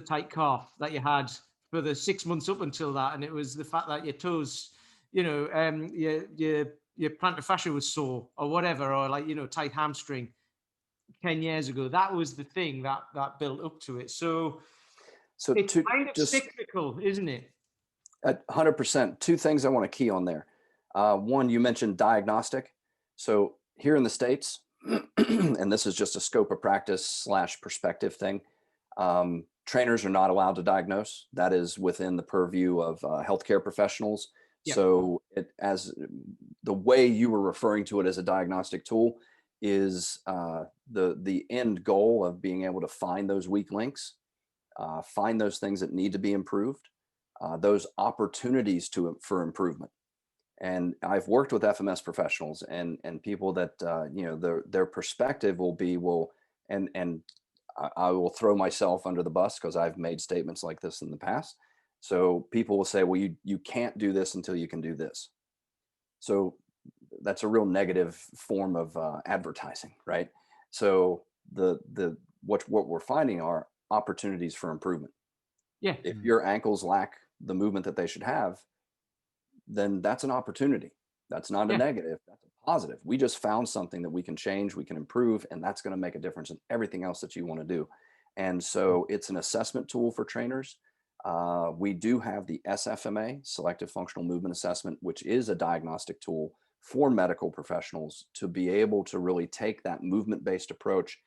tight calf that you had for the 6 months up until that, and it was the fact that your toes, your plantar fascia was sore or whatever, or like, tight hamstring 10 years ago. That was the thing that built up to it. So it's to kind of just cyclical, isn't it? 100%. Two things I want to key on there. One, you mentioned diagnostic. So here in the States, and this is just a scope of practice / perspective thing, trainers are not allowed to diagnose. That is within the purview of healthcare professionals. Yep. So as the way you were referring to it as a diagnostic tool is the end goal of being able to find those weak links, find those things that need to be improved, those opportunities for improvement. And I've worked with FMS professionals and people that their perspective will be, and I will throw myself under the bus because I've made statements like this in the past. So people will say, well, you can't do this until you can do this. So that's a real negative form of advertising, right? So what we're finding are opportunities for improvement. Yeah. If your ankles lack the movement that they should have, then that's an opportunity. That's not a negative, that's a positive. We just found something that we can change, we can improve, and that's going to make a difference in everything else that you want to do. And so it's an assessment tool for trainers. We do have the SFMA, Selective Functional Movement Assessment, which is a diagnostic tool for medical professionals to be able to really take that movement-based approach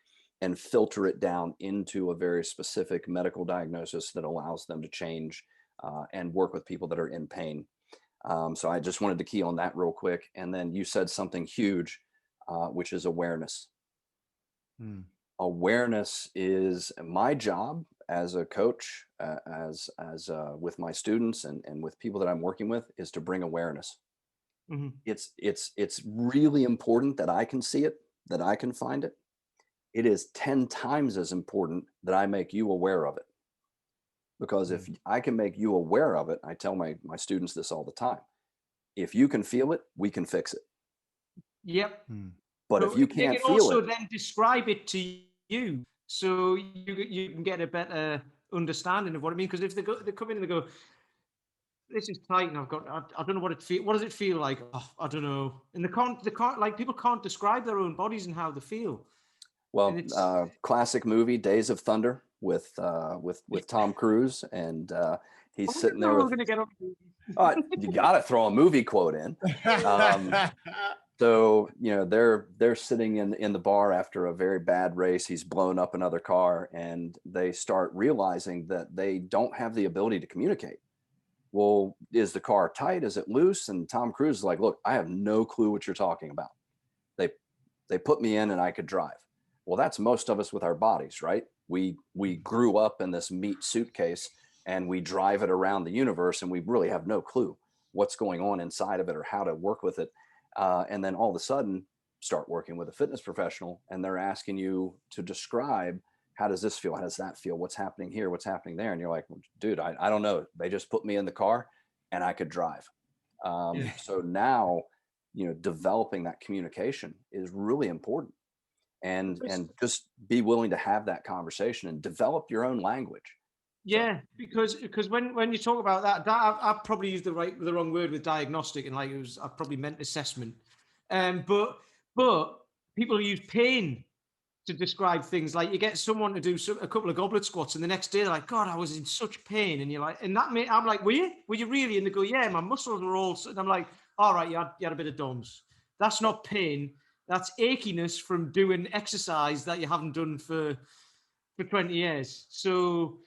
and filter it down into a very specific medical diagnosis that allows them to change and work with people that are in pain. So I just wanted to key on that real quick. And then you said something huge, which is awareness. Awareness is my job as a coach, as with my students and with people that I'm working with, is to bring awareness. Mm-hmm. It's really important that I can see it, that I can find it. It is 10 times as important that I make you aware of it. Because if I can make you aware of it, I tell my students this all the time. If you can feel it, we can fix it. Yep. But if you can't feel also it, then describe it to you, so you can get a better understanding of what it means. Because if they come in and they go, "This is tight," and I don't know what it feel. What does it feel like? Oh, I don't know. And they can't like people can't describe their own bodies and how they feel. well, classic movie Days of Thunder with Tom Cruise, and he's sitting there with. You got to throw a movie quote in. So they're sitting in the bar after a very bad race. He's blown up another car, and they start realizing that they don't have the ability to communicate. Well, is the car tight? Is it loose? And Tom Cruise is like, look, I have no clue what you're talking about. They put me in and I could drive. Well, that's most of us with our bodies, right? We grew up in this meat suitcase and we drive it around the universe and we really have no clue what's going on inside of it or how to work with it. And then all of a sudden start working with a fitness professional and they're asking you to describe, how does this feel? How does that feel? What's happening here? What's happening there? And you're like, well, dude, I don't know. They just put me in the car and I could drive. So now, developing that communication is really important. And just be willing to have that conversation and develop your own language. Yeah, because when you talk about that I've probably used the wrong word with diagnostic, and I probably meant assessment. But people use pain to describe things. Like you get someone to do a couple of goblet squats, and the next day they're like, "God, I was in such pain," and you're like, and I'm like, "Were you really?" And they go, "Yeah, my muscles were all." And I'm like, "All right, you had a bit of DOMS. That's not pain. That's achiness from doing exercise that you haven't done for 20 years." So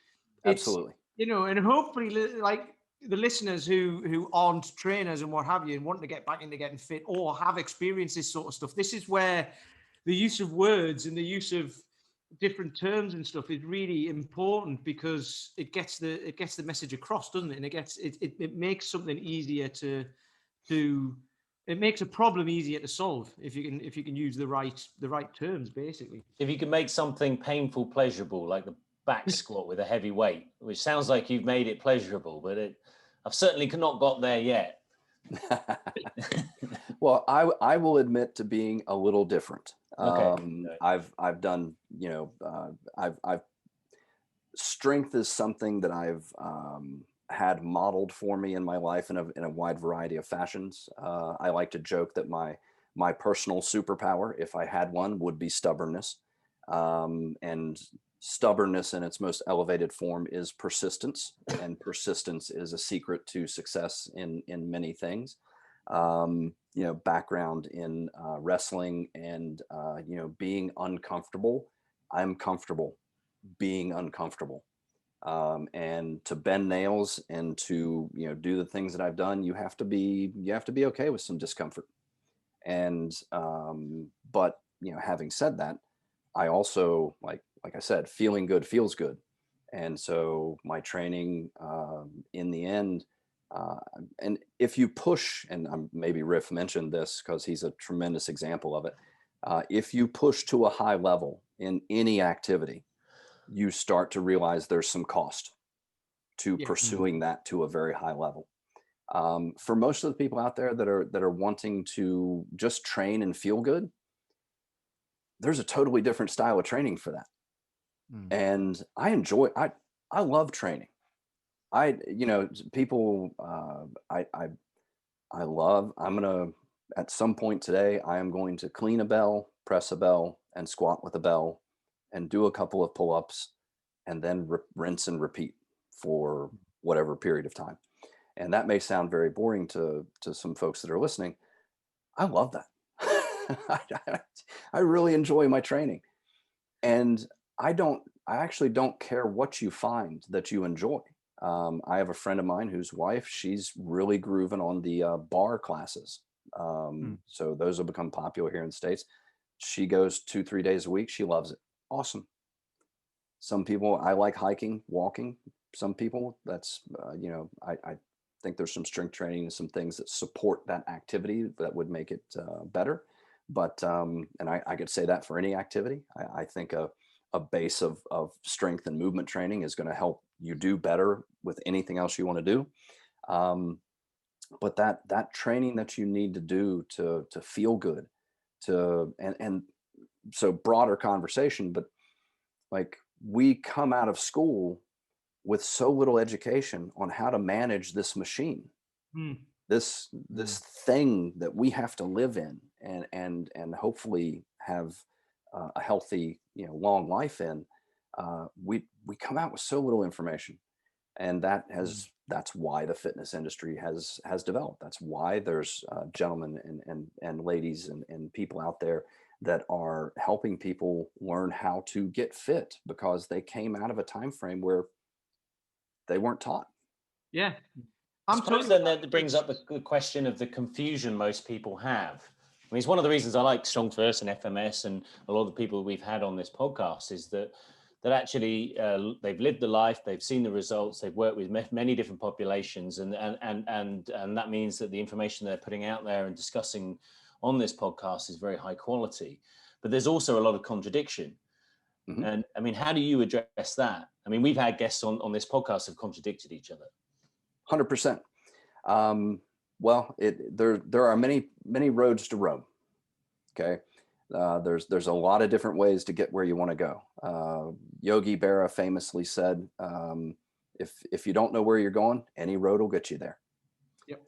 absolutely, and hopefully, like the listeners who aren't trainers and what have you, and want to get back into getting fit or have experienced this sort of stuff, this is where the use of words and the use of different terms and stuff is really important, because it gets the message across, doesn't it? And it makes something easier to it makes a problem easier to solve if you can use the right terms, basically. If you can make something painful pleasurable, like the back squat with a heavy weight, which sounds like you've made it pleasurable, but I've certainly not got there yet. Well, I will admit to being a little different. Okay. I've done, I've strength is something that I've had modeled for me in my life in a wide variety of fashions. I like to joke that my personal superpower, if I had one, would be stubbornness. And stubbornness in its most elevated form is persistence, and persistence is a secret to success in many things. Background in wrestling and being uncomfortable. I'm comfortable being uncomfortable. And to bend nails and to do the things that I've done, you have to be okay with some discomfort. And but having said that, I also like I said, feeling good feels good. And so my training, in the end, uh, and if you push, and maybe Riff mentioned this because he's a tremendous example of it. If you push to a high level in any activity, you start to realize there's some cost to Yeah. pursuing that to a very high level. For most of the people out there that are wanting to just train and feel good, there's a totally different style of training for that. Mm. And I love training. People, I'm gonna, at some point today, I am going to clean a bell, press a bell, and squat with a bell, and do a couple of pull-ups, and then rinse and repeat for whatever period of time. And that may sound very boring to some folks that are listening. I love that. I really enjoy my training. And I actually don't care what you find that you enjoy. I have a friend of mine whose wife, she's really grooving on the bar classes. So those have become popular here in the States. She goes 2-3 days a week. She loves it. Awesome. Some people, I like hiking, walking. Some people, that's, I think there's some strength training and some things that support that activity that would make it better. But, and I could say that for any activity. I think a base of strength and movement training is going to help you do better with anything else you want to do. But that training that you need to do to feel good, and so broader conversation, but like we come out of school with so little education on how to manage this machine, Mm. this thing that we have to live in and hopefully have a healthy long life in. We come out with so little information, and that's why the fitness industry has developed. That's why there's gentlemen and ladies and people out there that are helping people learn how to get fit, because they came out of a time frame where they weren't taught. Yeah. I I'm suppose totally. then that brings up the question of the confusion most people have. I mean, it's one of the reasons I like StrongFirst and FMS and a lot of the people we've had on this podcast is that actually they've lived the life, they've seen the results, they've worked with many different populations, and that means that the information they're putting out there and discussing on this podcast is very high quality. But there's also a lot of contradiction. Mhm. And I mean, how do you address that? I mean, we've had guests on this podcast have contradicted each other. 100%. Well, there are many roads to Rome. Okay. There's a lot of different ways to get where you want to go. Yogi Berra famously said, if you don't know where you're going, any road will get you there. Yep.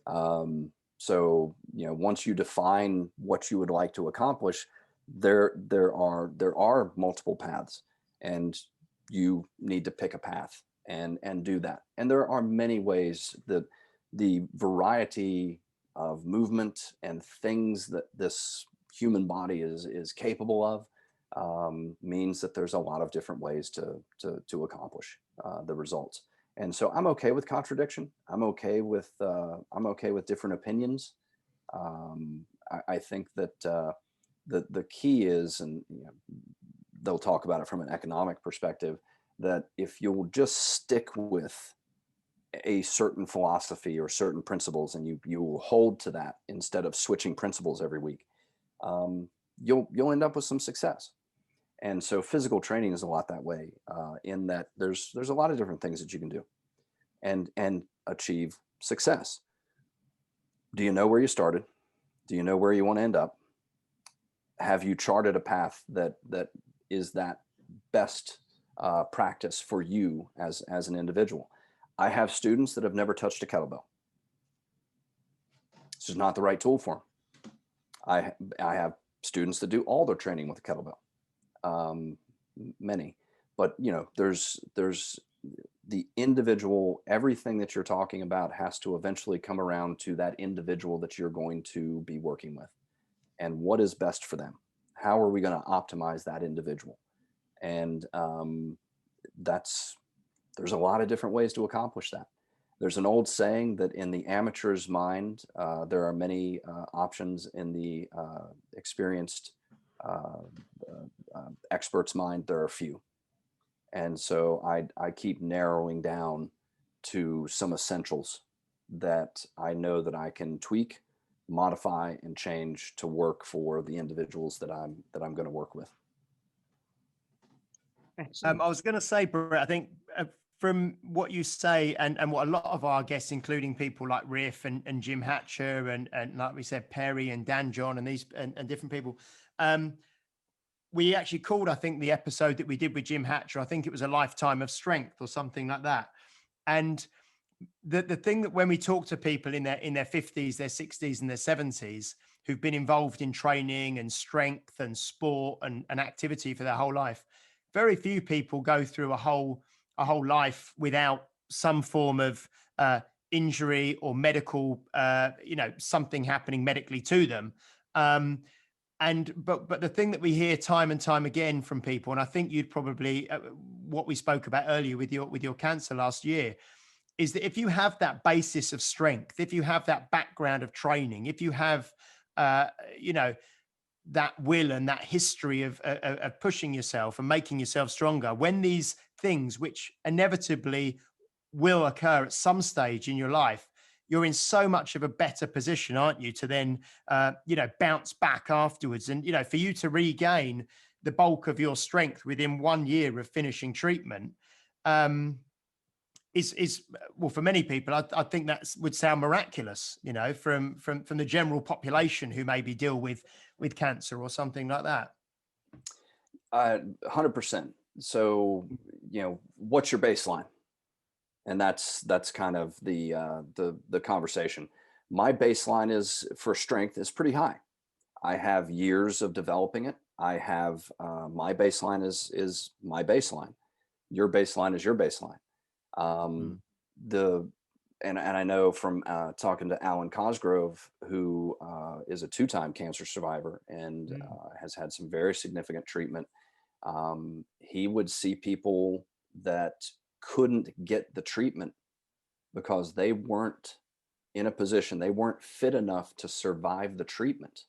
So once you define what you would like to accomplish, there are multiple paths, and you need to pick a path and do that. And there are many ways that the variety of movement and things that this human body is capable of means that there's a lot of different ways to accomplish the results. And so I'm okay with contradiction. I'm okay with different opinions. I think that the key is, and they'll talk about it from an economic perspective, that if you'll just stick with a certain philosophy or certain principles and you hold to that instead of switching principles every week, you'll end up with some success. And so physical training is a lot that way, in that there's a lot of different things that you can do and achieve success. Do you know where you started? Do you know where you want to end up? Have you charted a path that is that best practice for you as an individual? I have students that have never touched a kettlebell. This is not the right tool for them. I have students that do all their training with a kettlebell. Many, but there's the individual. Everything that you're talking about has to eventually come around to that individual that you're going to be working with, and what is best for them. How are we going to optimize that individual? And there's a lot of different ways to accomplish that. There's an old saying that in the amateur's mind, there are many options. In the experienced expert's mind, there are few. And so I keep narrowing down to some essentials that I know that I can tweak, modify, and change to work for the individuals that I'm going to work with. I was going to say, Brett, I think from what you say and what a lot of our guests, including people like Riff and Jim Hatcher and like we said, Perry and Dan John and these and different people, we actually called, I think, the episode that we did with Jim Hatcher, I think it was A Lifetime of Strength or something like that. And the thing that when we talk to people in their 50s, their 60s and their 70s who've been involved in training and strength and sport and activity for their whole life, very few people go through a whole life without some form of injury or medical, something happening medically to them. But the thing that we hear time and time again from people, and I think you'd probably what we spoke about earlier with your cancer last year, is that if you have that basis of strength, if you have that background of training, if you have that will and that history of pushing yourself and making yourself stronger, when these things, which inevitably will occur at some stage in your life, you're in so much of a better position, aren't you, to then, bounce back afterwards. And, for you to regain the bulk of your strength within 1 year of finishing treatment is well, for many people, I think that would sound miraculous, from the general population who maybe deal with cancer or something like that. 100%. So, what's your baseline? And that's kind of the conversation. My baseline is for strength is pretty high. I have years of developing it. I have my baseline is my baseline. Your baseline is your baseline. And I know from talking to Alan Cosgrove, who is a 2-time cancer survivor and has had some very significant treatment. He would see people that couldn't get the treatment because they weren't in a position, they weren't fit enough to survive the treatment.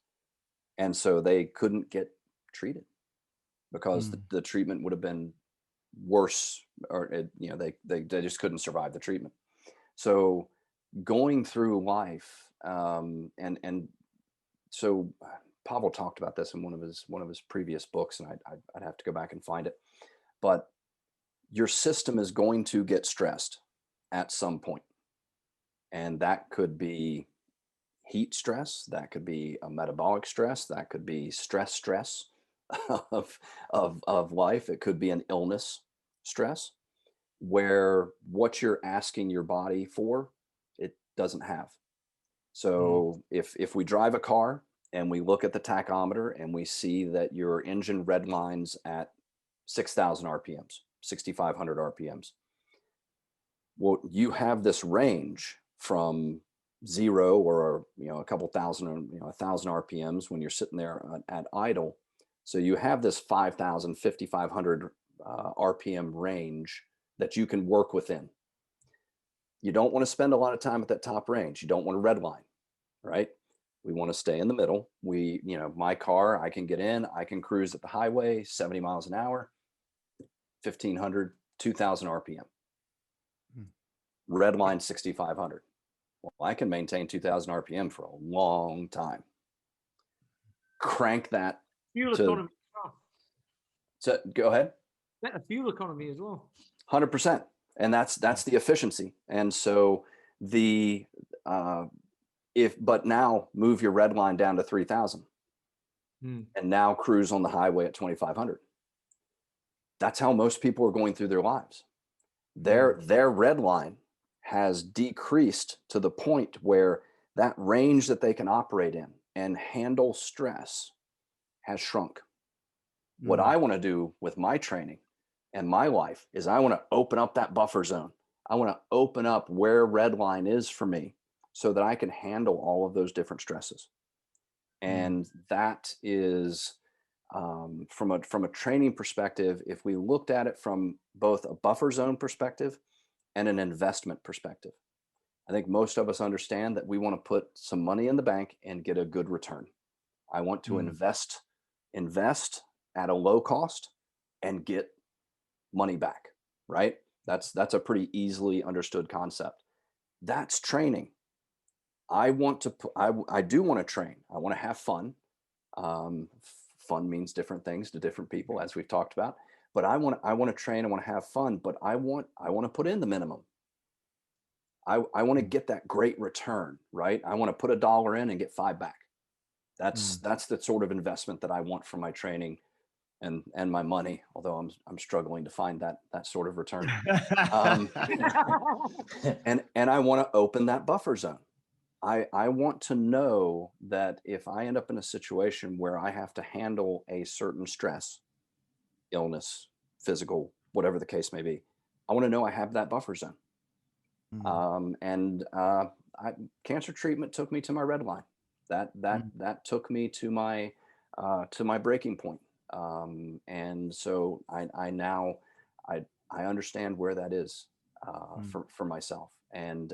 And so they couldn't get treated because the treatment would have been worse, or they just couldn't survive the treatment. So going through life, and so Pavel talked about this in one of his previous books, and I'd have to go back and find it, but your system is going to get stressed at some point. And that could be heat stress, that could be a metabolic stress, that could be stress of life. It could be an illness stress where what you're asking your body for, it doesn't have. So if we drive a car and we look at the tachometer and we see that your engine red lines at 6,000 RPMs, 6,500 RPMs. Well, you have this range from 0 or a couple thousand or 1,000 RPMs when you're sitting there at idle. So you have this 5,000, 5,500 RPM range that you can work within. You don't want to spend a lot of time at that top range. You don't want to redline, right? We want to stay in the middle. My car, I can get in, I can cruise at the highway, 70 miles an hour. 1,500, 2,000 RPM. Red line 6,500. Well, I can maintain 2,000 RPM for a long time. Crank that. Fuel economy as well. So go ahead. Better fuel economy as well. 100%. And that's the efficiency. And so But now move your red line down to 3,000 and now cruise on the highway at 2,500. That's how most people are going through their lives. Their red line has decreased to the point where that range that they can operate in and handle stress has shrunk. What I want to do with my training and my life is I want to open up that buffer zone. I want to open up where red line is for me so that I can handle all of those different stresses. And that is from a training perspective, if we looked at it from both a buffer zone perspective and an investment perspective, I think most of us understand that we want to put some money in the bank and get a good return. I want to invest at a low cost and get money back, right? That's a pretty easily understood concept. That's training. I do want to train. I want to have fun. Fun means different things to different people, as we've talked about. But I want to train. I want to have fun. But I want to put in the minimum. I want to get that great return, right? I want to put $1 in and get 5 back. That's the sort of investment that I want from my training and my money. Although I'm struggling to find that sort of return. And I want to open that buffer zone. I want to know that if I end up in a situation where I have to handle a certain stress, illness, physical, whatever the case may be, I want to know I have that buffer zone. Cancer treatment took me to my red line. That took me to my breaking point. And so I now understand where that is for myself. And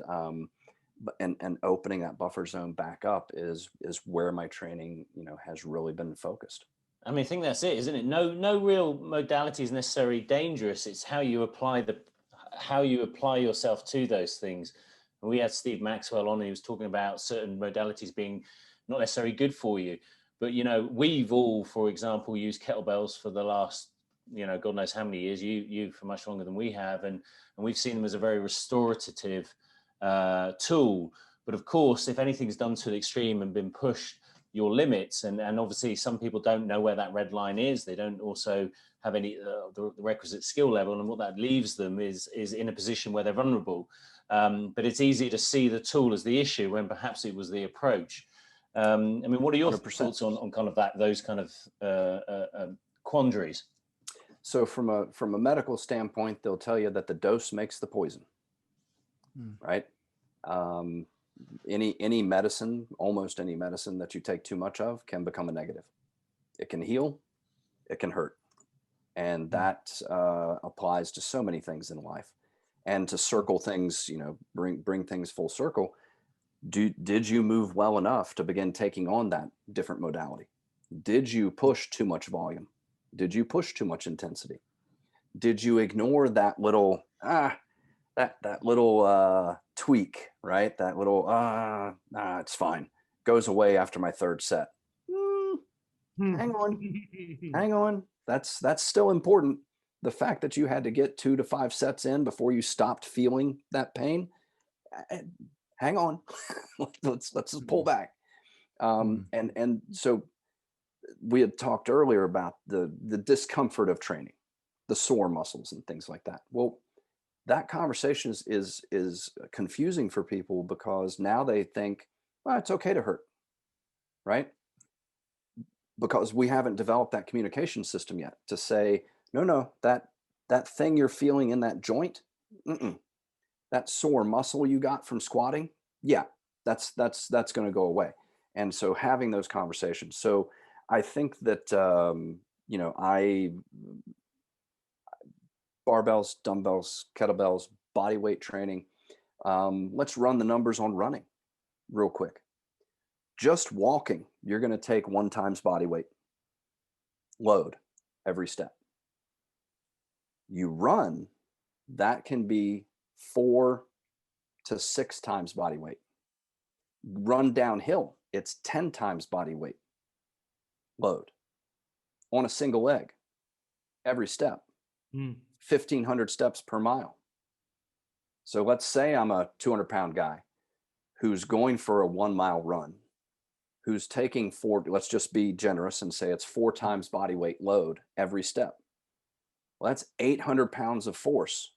opening that buffer zone back up is where my training, has really been focused. I mean, I think that's it, isn't it? No real modality is necessarily dangerous. It's how you apply yourself to those things. And we had Steve Maxwell on, and he was talking about certain modalities being not necessarily good for you. But, we've all, for example, used kettlebells for the last, God knows how many years, you for much longer than we have. And we've seen them as a very restorative tool. But of course, if anything's done to the extreme and been pushed your limits, and obviously some people don't know where that red line is, they don't also have any the requisite skill level, and what that leaves them is in a position where they're vulnerable. But it's easy to see the tool as the issue when perhaps it was the approach. I mean, what are your 100%. Thoughts on kind of those kind of quandaries? So from a medical standpoint, they'll tell you that the dose makes the poison, right? Any medicine, almost any medicine that you take too much of can become a negative. It can heal, it can hurt. And that applies to so many things in life. And to circle things, bring things full circle, did you move well enough to begin taking on that different modality? Did you push too much volume? Did you push too much intensity? Did you ignore that little that little tweak, right? That little it's fine, goes away after my third set. Hang on. That's still important. The fact that you had to get 2 to 5 sets in before you stopped feeling that pain, hang on. let's just pull back. And so we had talked earlier about the discomfort of training, the sore muscles and things like that. Well, that conversation is confusing for people because now they think, well, it's okay to hurt, right? Because we haven't developed that communication system yet to say, no, that thing you're feeling in that joint, that sore muscle you got from squatting, yeah, that's going to go away. And so having those conversations. So I think that barbells, dumbbells, kettlebells, body weight training. Let's run the numbers on running real quick. Just walking, you're going to take 1 times body weight load every step. You run, that can be 4 to 6 times body weight. Run downhill, it's 10 times body weight load on a single leg every step. 1,500 steps per mile. So let's say I'm a 200-pound guy. who's going for a 1 mile run, who's taking let's just be generous and say it's 4 times body weight load every step. Well, that's 800 pounds of force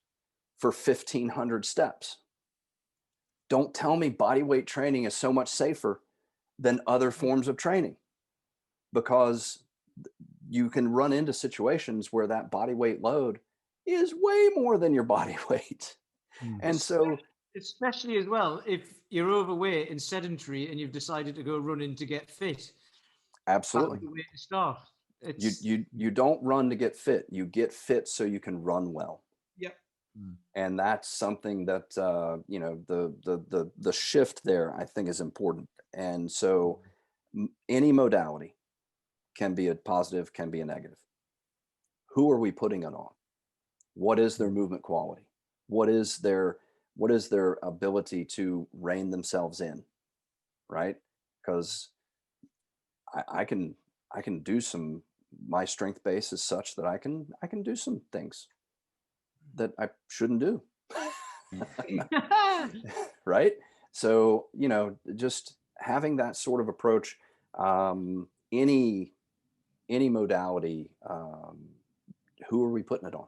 for 1,500 steps. Don't tell me body weight training is so much safer than other forms of training, because you can run into situations where that body weight load is way more than your body weight. And so, especially as well, if you're overweight and sedentary and you've decided to go running to get fit. absolutely, That's the way to start. you don't run to get fit. You get fit so you can run well. Yep. And that's something that you know, the shift there, I think, is important. And so any modality can be a positive, can be a negative. Who are we putting it on? What is their movement quality? What is their ability to rein themselves in, right? Because I can do some, my strength base is such that I can do some things that I shouldn't do. Right? So, you know, just having that sort of approach, any modality, who are we putting it on?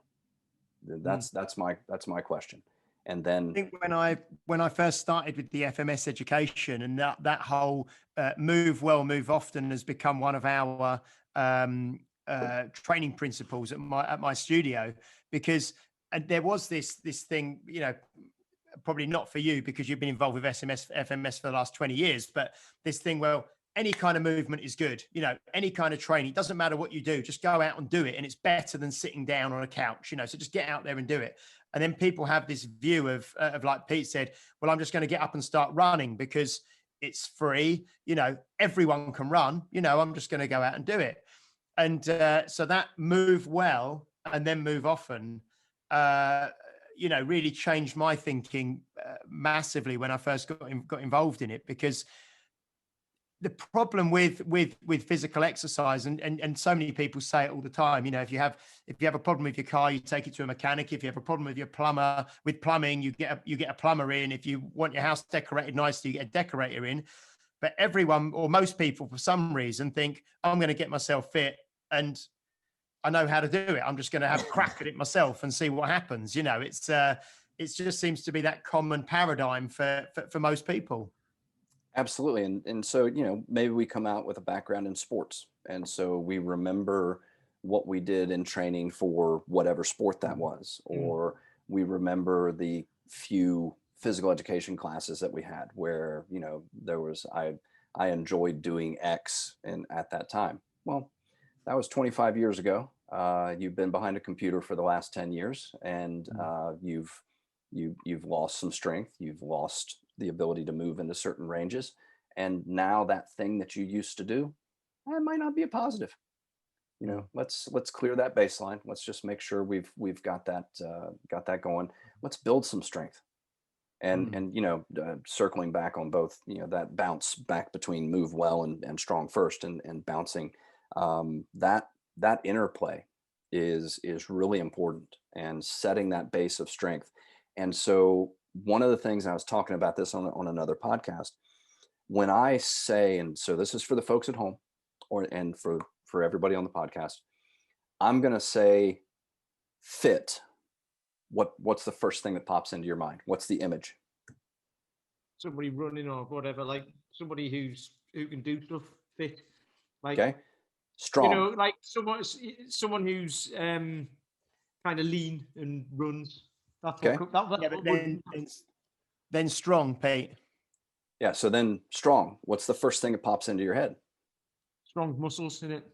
That's my question. And I then think when I first started with the FMS education, and that whole move well, move often has become one of our training principles at my studio, because there was this thing, you know, probably not for you because you've been involved with FMS for the last 20 years, but this thing, well, any kind of movement is good, you know, any kind of training, it doesn't matter what you do, just go out and do it. And it's better than sitting down on a couch, you know, so just get out there and do it. And then people have this view of like Pete said, well, I'm just going to get up and start running because it's free. You know, everyone can run, you know, I'm just going to go out and do it. And so that move well and then move often, you know, really changed my thinking massively when I first got involved in it. Because the problem with physical exercise, and so many people say it all the time, you know, if you have a problem with your car, you take it to a mechanic. If you have a problem with your plumber, with plumbing, you get a plumber in. If you want your house decorated nicely, you get a decorator in. But everyone, or most people, for some reason, think I'm going to get myself fit and I know how to do it. I'm just going to have a crack at it myself and see what happens. You know, it just seems to be that common paradigm for most people. absolutely. And so, you know, maybe we come out with a background in sports, and so we remember what we did in training for whatever sport that was, or we remember the few physical education classes that we had where, you know, there was, I enjoyed doing X and at that time. Well, that was 25 years ago. You've been behind a computer for the last 10 years, and you've lost some strength. You've lost the ability to move into certain ranges. And now that thing that you used to do, it might not be a positive. You know, let's clear that baseline. Let's just make sure we've got that going. Let's build some strength. And you know, circling back on both, you know, that bounce back between move well and StrongFirst and bouncing, that interplay is really important, and setting that base of strength. And so one of the things, I was talking about this on another podcast, when I say, and so this is for the folks at home, and for everybody on the podcast, I'm going to say fit. What's the first thing that pops into your mind? What's the image? Somebody running or whatever, like somebody who can do stuff fit. Like, okay, strong. You know, like someone who's kind of lean and runs. That's okay. Then strong, Pete. Yeah. So then strong. What's the first thing that pops into your head? Strong muscles in it.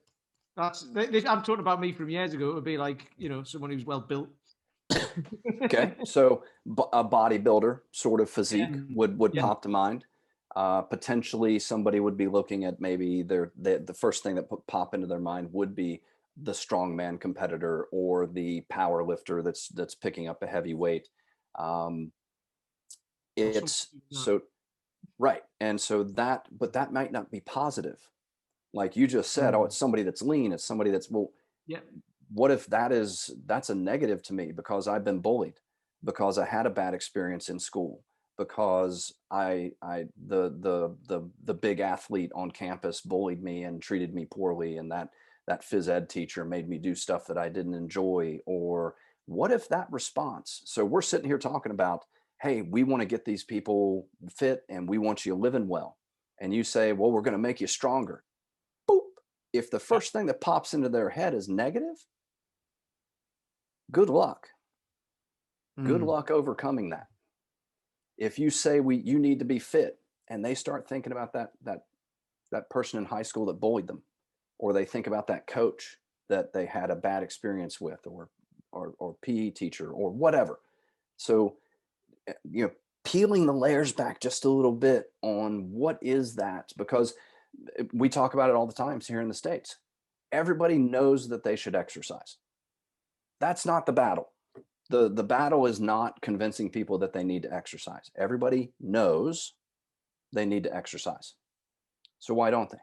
I'm talking about me from years ago. It would be like, you know, someone who's well built. Okay. So a bodybuilder sort of physique would pop to mind. Potentially somebody would be looking at maybe the first thing that pop into their mind would be the strongman competitor or the power lifter that's picking up a heavy weight. It's so right. And so but that might not be positive. Like you just said, oh, it's somebody that's lean. It's somebody that's, well, yeah. What if that's a negative to me because I've been bullied, because I had a bad experience in school, because the big athlete on campus bullied me and treated me poorly, and that phys ed teacher made me do stuff that I didn't enjoy? Or what if that response? So we're sitting here talking about, hey, we want to get these people fit and we want you living well. And you say, well, we're going to make you stronger. Boop. If the first thing that pops into their head is negative, good luck. Good luck overcoming that. If you say you need to be fit, and they start thinking about that person in high school that bullied them, or they think about that coach that they had a bad experience with, or PE teacher, or whatever. So, peeling the layers back just a little bit on what is that, because we talk about it all the time here in the States. Everybody knows that they should exercise. That's not the battle. The battle is not convincing people that they need to exercise. Everybody knows they need to exercise. So why don't they?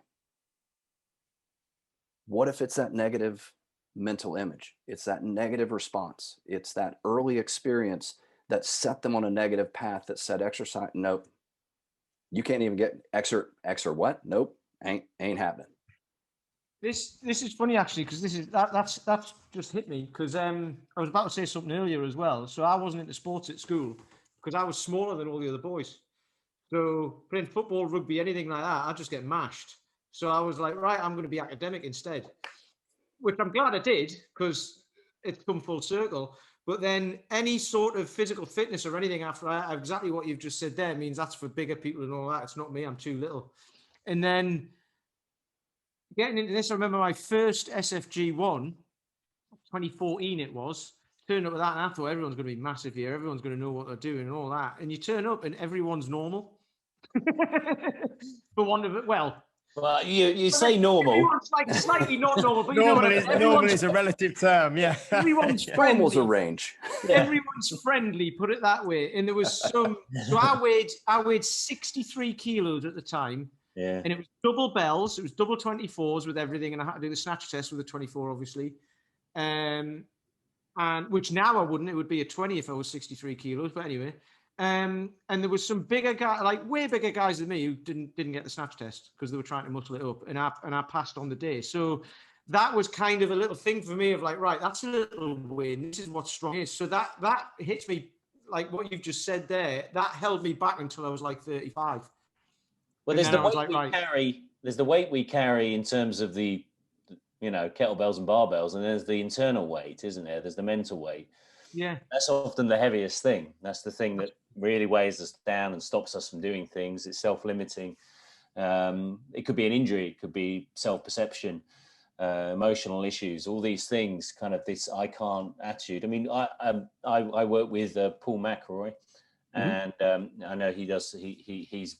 What if it's that negative mental image? It's that negative response. It's that early experience that set them on a negative path that said exercise. Nope. You can't even get exer what? Nope. Ain't happening. This is funny actually, because that's just hit me, because I was about to say something earlier as well. So I wasn't into sports at school because I was smaller than all the other boys. So playing football, rugby, anything like that, I'd just get mashed. So I was like, right, I'm going to be academic instead, which I'm glad I did, because it's come full circle. But then any sort of physical fitness or anything after exactly what you've just said there means that's for bigger people and all that. It's not me. I'm too little. And then getting into this, I remember my first SFG 2014 it was. Turned up with that, and I thought everyone's going to be massive here. Everyone's going to know what they're doing and all that. And you turn up and everyone's normal. For one of it, well, you say normal. Everyone's like slightly not normal, but normal is a relative term. Yeah. Everyone's friendly. Normal's a range. Everyone's friendly, put it that way. And there was some, so I weighed 63 kilos at the time. Yeah. And it was double bells. It was double 24s with everything. And I had to do the snatch test with a 24, obviously. And which now I wouldn't. It would be a 20 if I was 63 kilos. But anyway. And there was some bigger guy, like way bigger guys than me, who didn't get the snatch test because they were trying to muscle it up. And I passed on the day. So that was kind of a little thing for me of like, right, that's a little win. This is what strong is. So that hits me, like what you've just said there. That held me back until I was like 35. Well, there's the weight we carry. There's the weight we carry in terms of the, kettlebells and barbells, and there's the internal weight, isn't there? There's the mental weight. Yeah. That's often the heaviest thing. That's the thing that really weighs us down and stops us from doing things. It's self-limiting. It could be an injury. It could be self-perception, emotional issues, all these things, kind of this I can't attitude. I mean, I work with Paul McElroy, and I know he's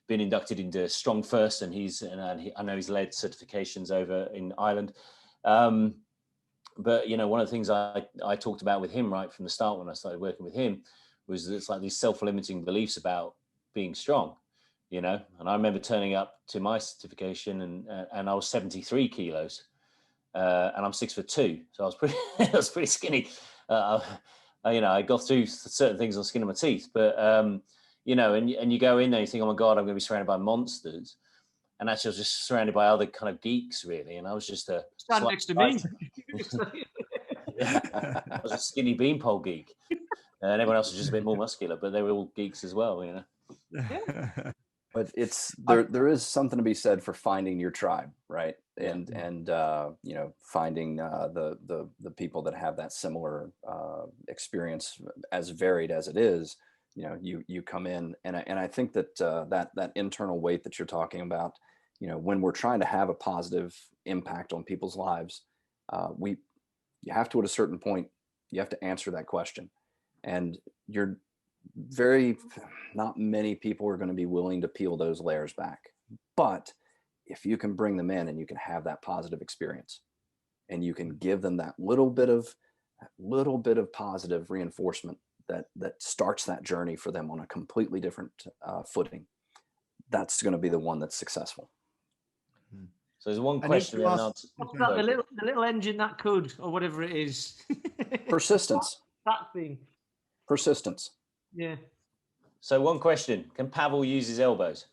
been inducted into StrongFirst, and I know he's led certifications over in Ireland. But one of the things I talked about with him right from the start when I started working with him was it's like these self-limiting beliefs about being strong, and I remember turning up to my certification and I was 73 kilos, and I'm 6'2", so I was pretty skinny. I got through certain things on the skin of my teeth, but and you go in there, you think, oh my God, I'm going to be surrounded by monsters. And actually I was just surrounded by other kind of geeks, really. And I was just stand next to me. I was a skinny beanpole geek. And everyone else was just a bit more muscular, but they were all geeks as well, Yeah. But there is something to be said for finding your tribe, right? And finding the people that have that similar experience, as varied as it is. You come in, and I think that that internal weight that you're talking about, when we're trying to have a positive impact on people's lives, you have to, at a certain point, you have to answer that question, and not many people are going to be willing to peel those layers back. But if you can bring them in and you can have that positive experience, and you can give them that little bit of positive reinforcement that starts that journey for them on a completely different footing, that's going to be the one that's successful. So there's one question. What's that, the little engine that could, or whatever it is? Persistence. that thing. Persistence. Yeah. So one question, can Pavel use his elbows?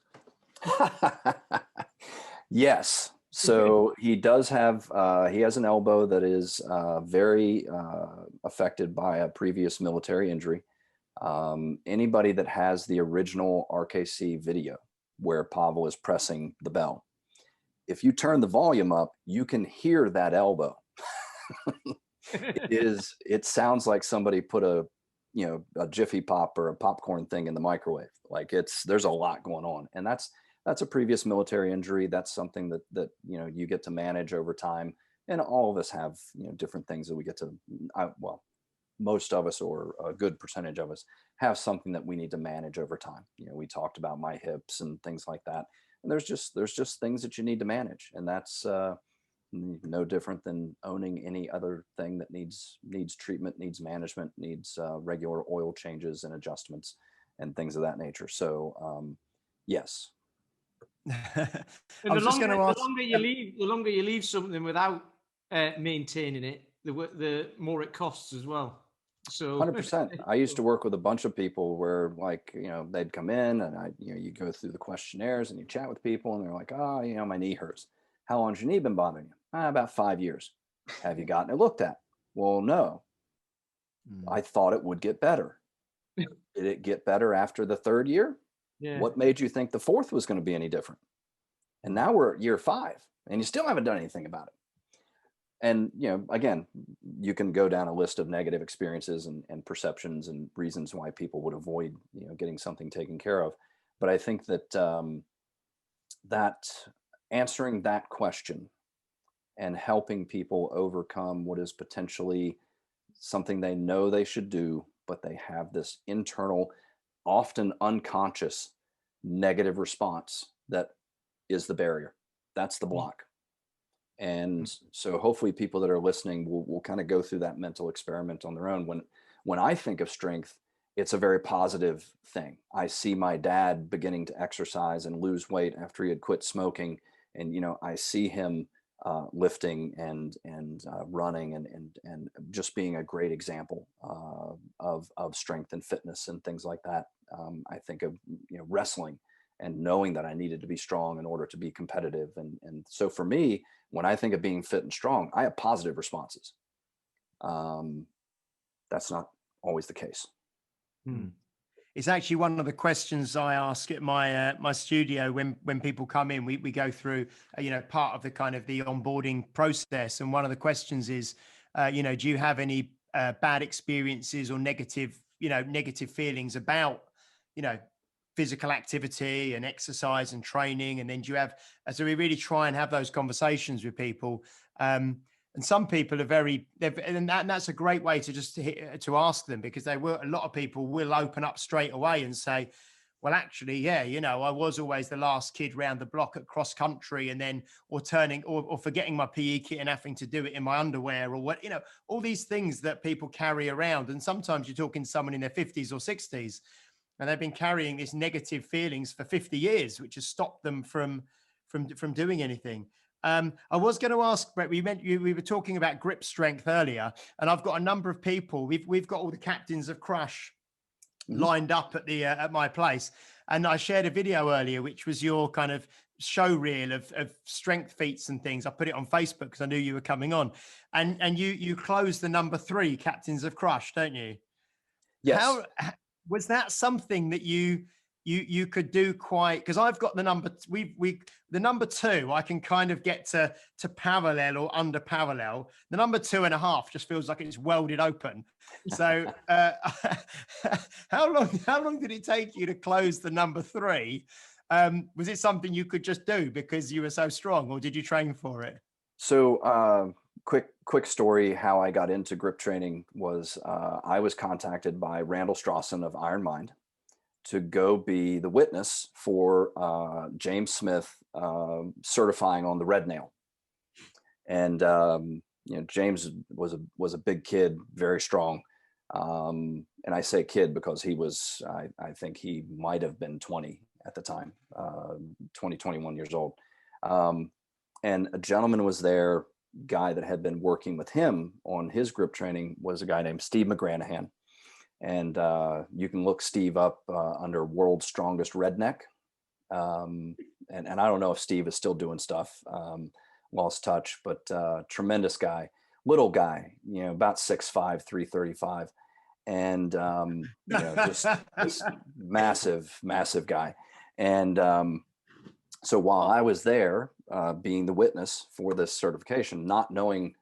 Yes. So he does have, he has an elbow that is very affected by a previous military injury. Anybody that has the original RKC video where Pavel is pressing the bell, if you turn the volume up, you can hear that elbow. It sounds like somebody put a Jiffy Pop or a popcorn thing in the microwave. Like there's a lot going on. And that's a previous military injury. That's something that you get to manage over time. And all of us have, different things that we get to, most of us, or a good percentage of us, have something that we need to manage over time. We talked about my hips and things like that. And there's just things that you need to manage. And that's no different than owning any other thing that needs treatment, needs management, needs regular oil changes and adjustments and things of that nature. So yes. And the longer you leave something without maintaining it, the more it costs as well. So 100%. I used to work with a bunch of people where, they'd come in and you go through the questionnaires and you chat with people and they're like, oh, my knee hurts. How long's your knee been bothering you? About 5 years. Have you gotten it looked at? Well, no. I thought it would get better. Did it get better after the 3rd year? Yeah. What made you think the 4th was going to be any different? And now we're at year 5 and you still haven't done anything about it. And, again, you can go down a list of negative experiences and perceptions and reasons why people would avoid, getting something taken care of. But I think that that answering that question and helping people overcome what is potentially something they know they should do, but they have this internal, often unconscious negative response that is the barrier. That's the block. And so hopefully people that are listening will kind of go through that mental experiment on their own. When I think of strength, it's a very positive thing. I see my dad beginning to exercise and lose weight after he had quit smoking. And, I see him lifting and running and just being a great example of strength and fitness and things like that. I think of, wrestling and knowing that I needed to be strong in order to be competitive. And so for me, when I think of being fit and strong, I have positive responses. That's not always the case. It's actually one of the questions I ask at my my studio when people come in. We go through part of the kind of the onboarding process, and one of the questions is, do you have any bad experiences or negative feelings about physical activity and exercise and training? And then do you have, so we really try and have those conversations with people. And some people are and that's a great way to just to ask them, because a lot of people will open up straight away and say, well, actually, yeah, I was always the last kid round the block at cross country, and then or forgetting my PE kit and having to do it in my underwear, or what, all these things that people carry around. And sometimes you're talking to someone in their 50s or 60s, and they've been carrying these negative feelings for 50 years, which has stopped them from doing anything. I was going to ask, Brett, we were talking about grip strength earlier, and I've got a number of people. We've got all the captains of Crush lined up at my place, and I shared a video earlier, which was your kind of show reel of strength feats and things. I put it on Facebook because I knew you were coming on, and you closed the number 3 captains of Crush, don't you? Yes. How was that something that you could do quite, because I've got the number, the number 2, I can kind of get to parallel or under parallel. The number 2.5 just feels like it's welded open. So how long did it take you to close the number 3? Was it something you could just do because you were so strong, or did you train for it? So quick story, how I got into grip training was I was contacted by Randall Strawson of Iron Mind to go be the witness for James Smith certifying on the red nail. And James was a big kid, very strong. And I say kid because he was, I think he might have been 20 at the time, 21 years old. And a gentleman was there, guy that had been working with him on his grip training was a guy named Steve McGranahan. And you can look Steve up under World's Strongest Redneck. And I don't know if Steve is still doing stuff, lost touch, but tremendous guy, little guy, about 6'5", 335. And, just this massive guy. And so while I was there being the witness for this certification, not knowing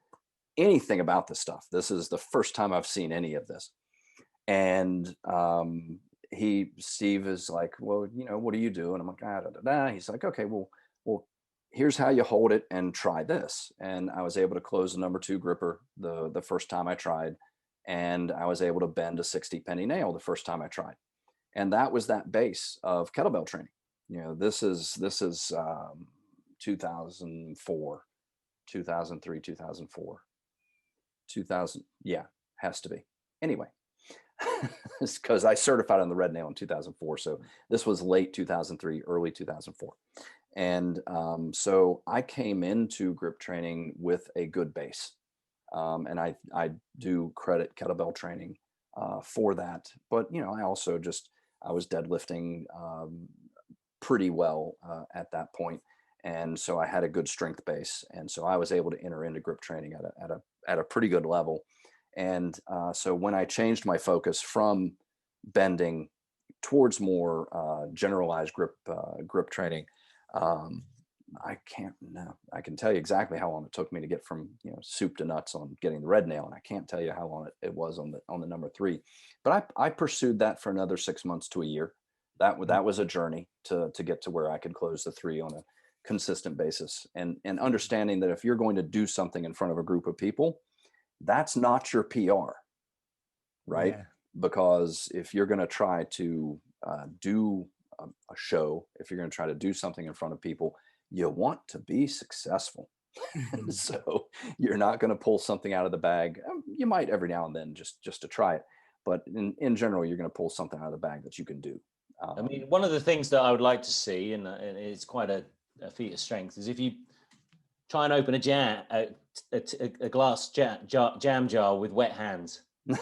anything about this stuff, this is the first time I've seen any of this. And Steve is like, well, what do you do? And I'm like, da, da, da. He's like, okay, well, here's how you hold it and try this. And I was able to close the number 2 gripper the first time I tried. And I was able to bend a 60 penny nail the first time I tried. And that was that base of kettlebell training. This is 2004, 2003, 2004, 2000. Yeah, has to be. Anyway, it's because I certified on the red nail in 2004. So this was late 2003, early 2004. And so I came into grip training with a good base. And I do credit kettlebell training for that. But, I also I was deadlifting pretty well at that point. And so I had a good strength base. And so I was able to enter into grip training at a pretty good level. And so when I changed my focus from bending towards more generalized grip training, I can tell you exactly how long it took me to get from soup to nuts on getting the red nail, and I can't tell you how long it was on the number 3. But I pursued that for another 6 months to a year. That was a journey to get to where I could close the 3 on a consistent basis, and understanding that if you're going to do something in front of a group of people, that's not your PR, right? Yeah. Because if you're going to try to do a show, if you're going to try to do something in front of people, you want to be successful. So you're not going to pull something out of the bag. You might every now and then just to try it, but in general, you're going to pull something out of the bag that you can do. I mean, one of the things that I would like to see, and it's quite a feat of strength, is if you try and open a glass jam jar with wet hands. So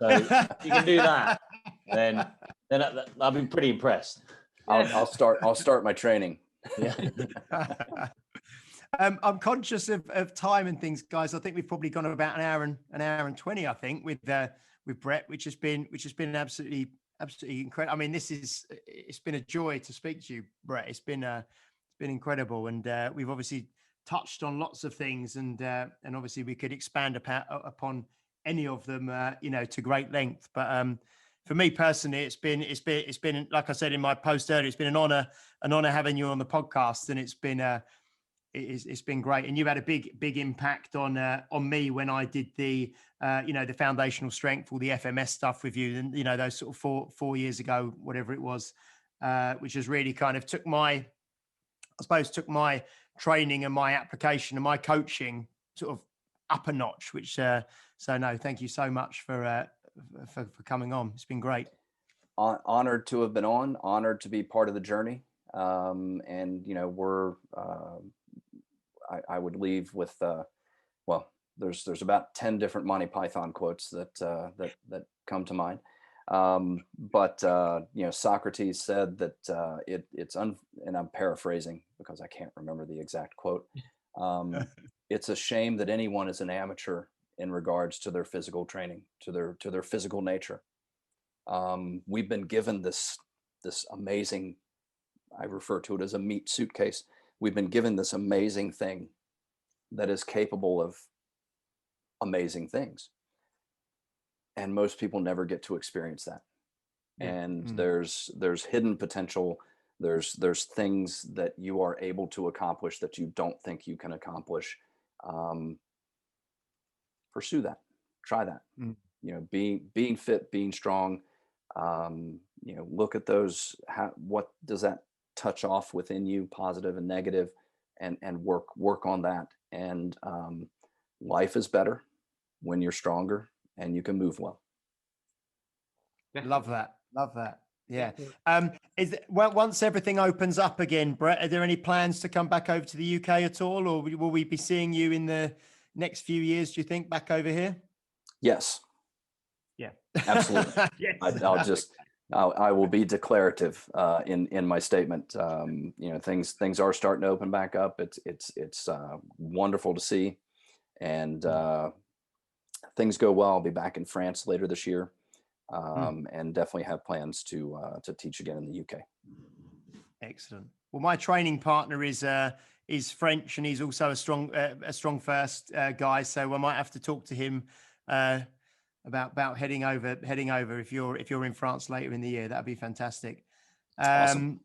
if you can do that, then I've been pretty impressed. I'll start my training. Yeah. I'm conscious of time and things, guys. I think we've probably gone about an hour and 20, I think, with Brett, which has been absolutely incredible. I mean, it's been a joy to speak to you, Brett. It's been incredible, and we've obviously touched on lots of things, and obviously we could expand upon any of them, to great length. But for me personally, it's been like I said in my post earlier, it's been an honor having you on the podcast, and it's been great. And you had a big impact on me when I did the the foundational strength, all the FMS stuff with you, and those sort of four years ago, whatever it was, which has really kind of took my training and my application and my coaching sort of up a notch. Which so no, thank you so much for coming on. It's been great. Honored to have been on. Honored to be part of the journey. And we're. I would leave with there's about 10 different Monty Python quotes that come to mind. But Socrates said that and I'm paraphrasing because I can't remember the exact quote. It's a shame that anyone is an amateur in regards to their physical training, to their physical nature. We've been given this amazing, I refer to it as a meat suitcase. We've been given this amazing thing that is capable of amazing things. And most people never get to experience that. Yeah. And there's hidden potential. There's things that you are able to accomplish that you don't think you can accomplish. Pursue that. Try that. Being fit, being strong. Look at those. What does that touch off within you, positive and negative, and work on that. And life is better when you're stronger and you can move well. Love that. Yeah. Once everything opens up again, Brett, are there any plans to come back over to the UK at all, or will we be seeing you in the next few years, do you think, back over here? Yes. Yeah. Absolutely. Yes. I will be declarative in my statement. Things are starting to open back up. It's wonderful to see, and things go well. I'll be back in France later this year, and definitely have plans to teach again in the UK. Excellent. Well, my training partner is French, and he's also a StrongFirst guy. So I might have to talk to him about heading over. If you're in France later in the year, that'd be fantastic. Awesome.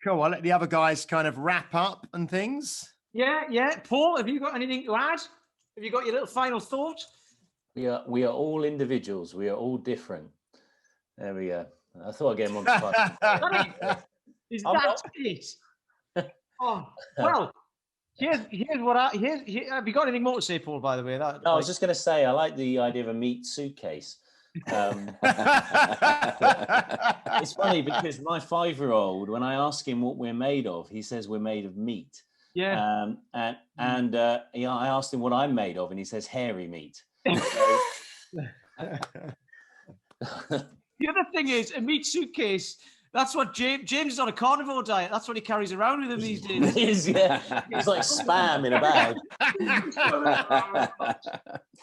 Cool. I'll let the other guys kind of wrap up and things. Yeah. Paul, have you got anything to add? Have you got your little final thought? We are all individuals. We are all different. There we go. I thought I'd get him on the Is I'm that not- it? Oh, well, here's what have you got anything more to say, Paul, by the way? No, I was just going to say, I like the idea of a meat suitcase. It's funny because my 5-year-old, when I ask him what we're made of, he says we're made of meat. Yeah. I asked him what I'm made of, and he says hairy meat. The other thing is, a meat suitcase. That's what James is on a carnivore diet. That's what he carries around with him these days. It is, yeah. It's like spam in a bag.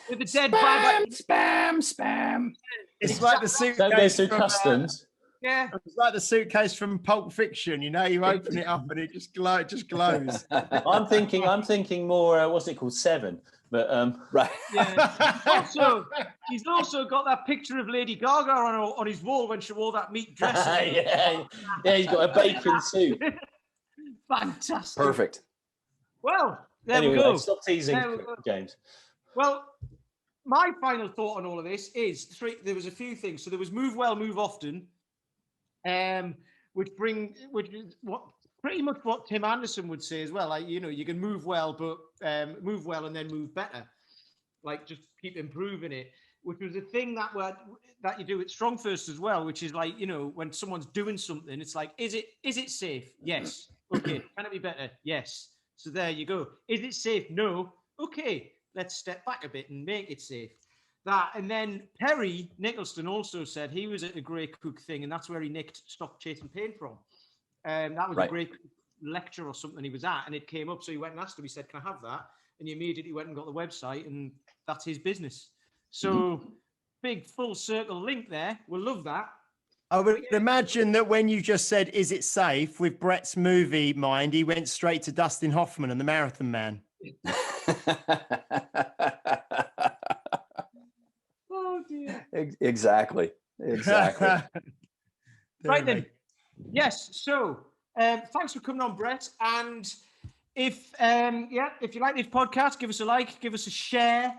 With the dead bag. Spam. It's like the suitcase. Don't go through from, customs. Yeah. It's like the suitcase from Pulp Fiction. You open it up and it just glows. I'm thinking more. What's it called? 7. But Right. Yeah. He's also got that picture of Lady Gaga on his wall when she wore that meat dress. yeah, he's got a bacon suit. Fantastic. Perfect. Well, there Anyway, we go. stop teasing, There we go. James. Well, my final thought on all of this is there was a few things. So there was move well, move often, which is what pretty much what Tim Anderson would say as well. Like, you can move well, but move well and then move better. Like, just keep improving it, which was a thing that you do at StrongFirst as well, which is like, when someone's doing something, it's like, is it safe? Yes. Okay. Can it be better? Yes. So there you go. Is it safe? No. Okay. Let's step back a bit and make it safe. And then Perry Nicholson also said he was at a Grey Cook thing, and that's where he nicked Stop Chasing Pain from. That was Right. a great lecture or something he was at, and it came up. So he went and asked him, he said, can I have that? And he immediately went and got the website, and that's his business. So big full circle link there. We'll love that. I would imagine that when you just said, is it safe, with Brett's movie mind, he went straight to Dustin Hoffman and the Marathon Man. Oh, dear. Exactly. Right then. Yes. So thanks for coming on, Brett. And if you like this podcast, give us a like, give us a share,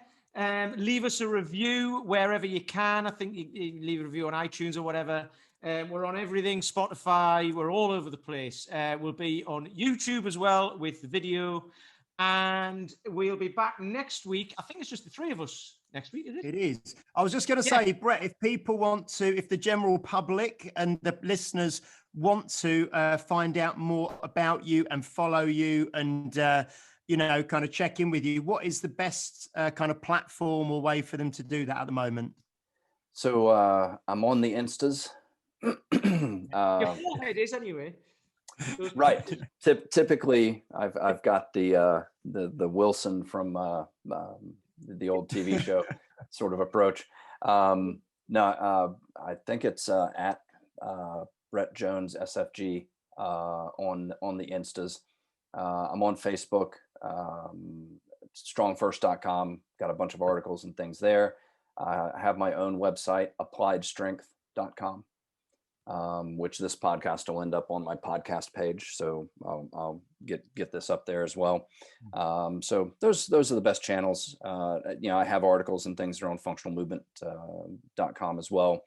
leave us a review wherever you can. I think you leave a review on iTunes or whatever. We're on everything, Spotify. We're all over the place. We'll be on YouTube as well with the video. And we'll be back next week. I think it's just the 3 of us next week, is it? It is. I was just going to say, Brett, if people if the general public and the listeners want to find out more about you and follow you and, kind of check in with you, what is the best kind of platform or way for them to do that at the moment? So I'm on the Instas. Your forehead is anyway. Right. Typically, I've got the Wilson from the old TV show sort of approach. I think it's at Brett Jones SFG on the Instas. I'm on Facebook, StrongFirst.com. Got a bunch of articles and things there. I have my own website, AppliedStrength.com. Which this podcast will end up on my podcast page, so I'll get this up there as well. So those are the best channels. I have articles and things that are on functionalmovement.com as well.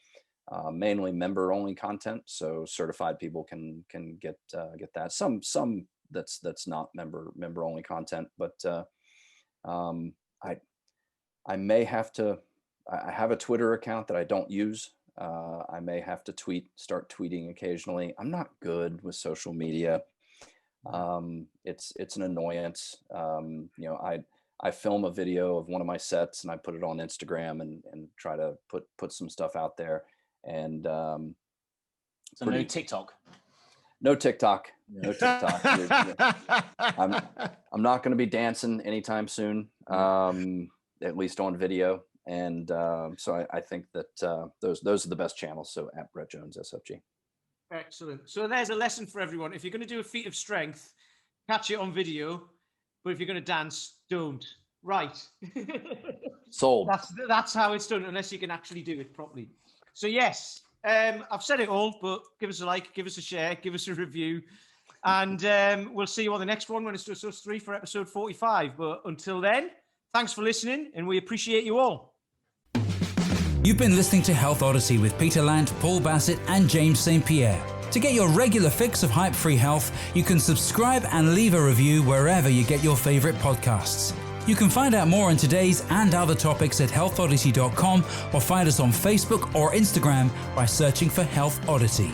Mainly member only content, so certified people can get that. Some that's not member only content, but I may have to. I have a Twitter account that I don't use. I may have to start tweeting occasionally. I'm not good with social media. It's an annoyance. I film a video of one of my sets and I put it on Instagram and try to put some stuff out there. And so no TikTok. No TikTok. No TikTok. I'm not going to be dancing anytime soon, at least on video. And so I think that those are the best channels. So at Brett Jones SFG. Excellent. So there's a lesson for everyone. If you're going to do a feat of strength, catch it on video. But if you're going to dance, don't. Right. Sold. That's how it's done, unless you can actually do it properly. So yes, I've said it all, but give us a like, give us a share, give us a review. And we'll see you on the next one when it's just us three for episode 45. But until then, thanks for listening, and we appreciate you all. You've been listening to Health Odyssey with Peter Lant, Paul Bassett, and James St. Pierre. To get your regular fix of hype-free health, you can subscribe and leave a review wherever you get your favorite podcasts. You can find out more on today's and other topics at healthodyssey.com or find us on Facebook or Instagram by searching for Health Odyssey.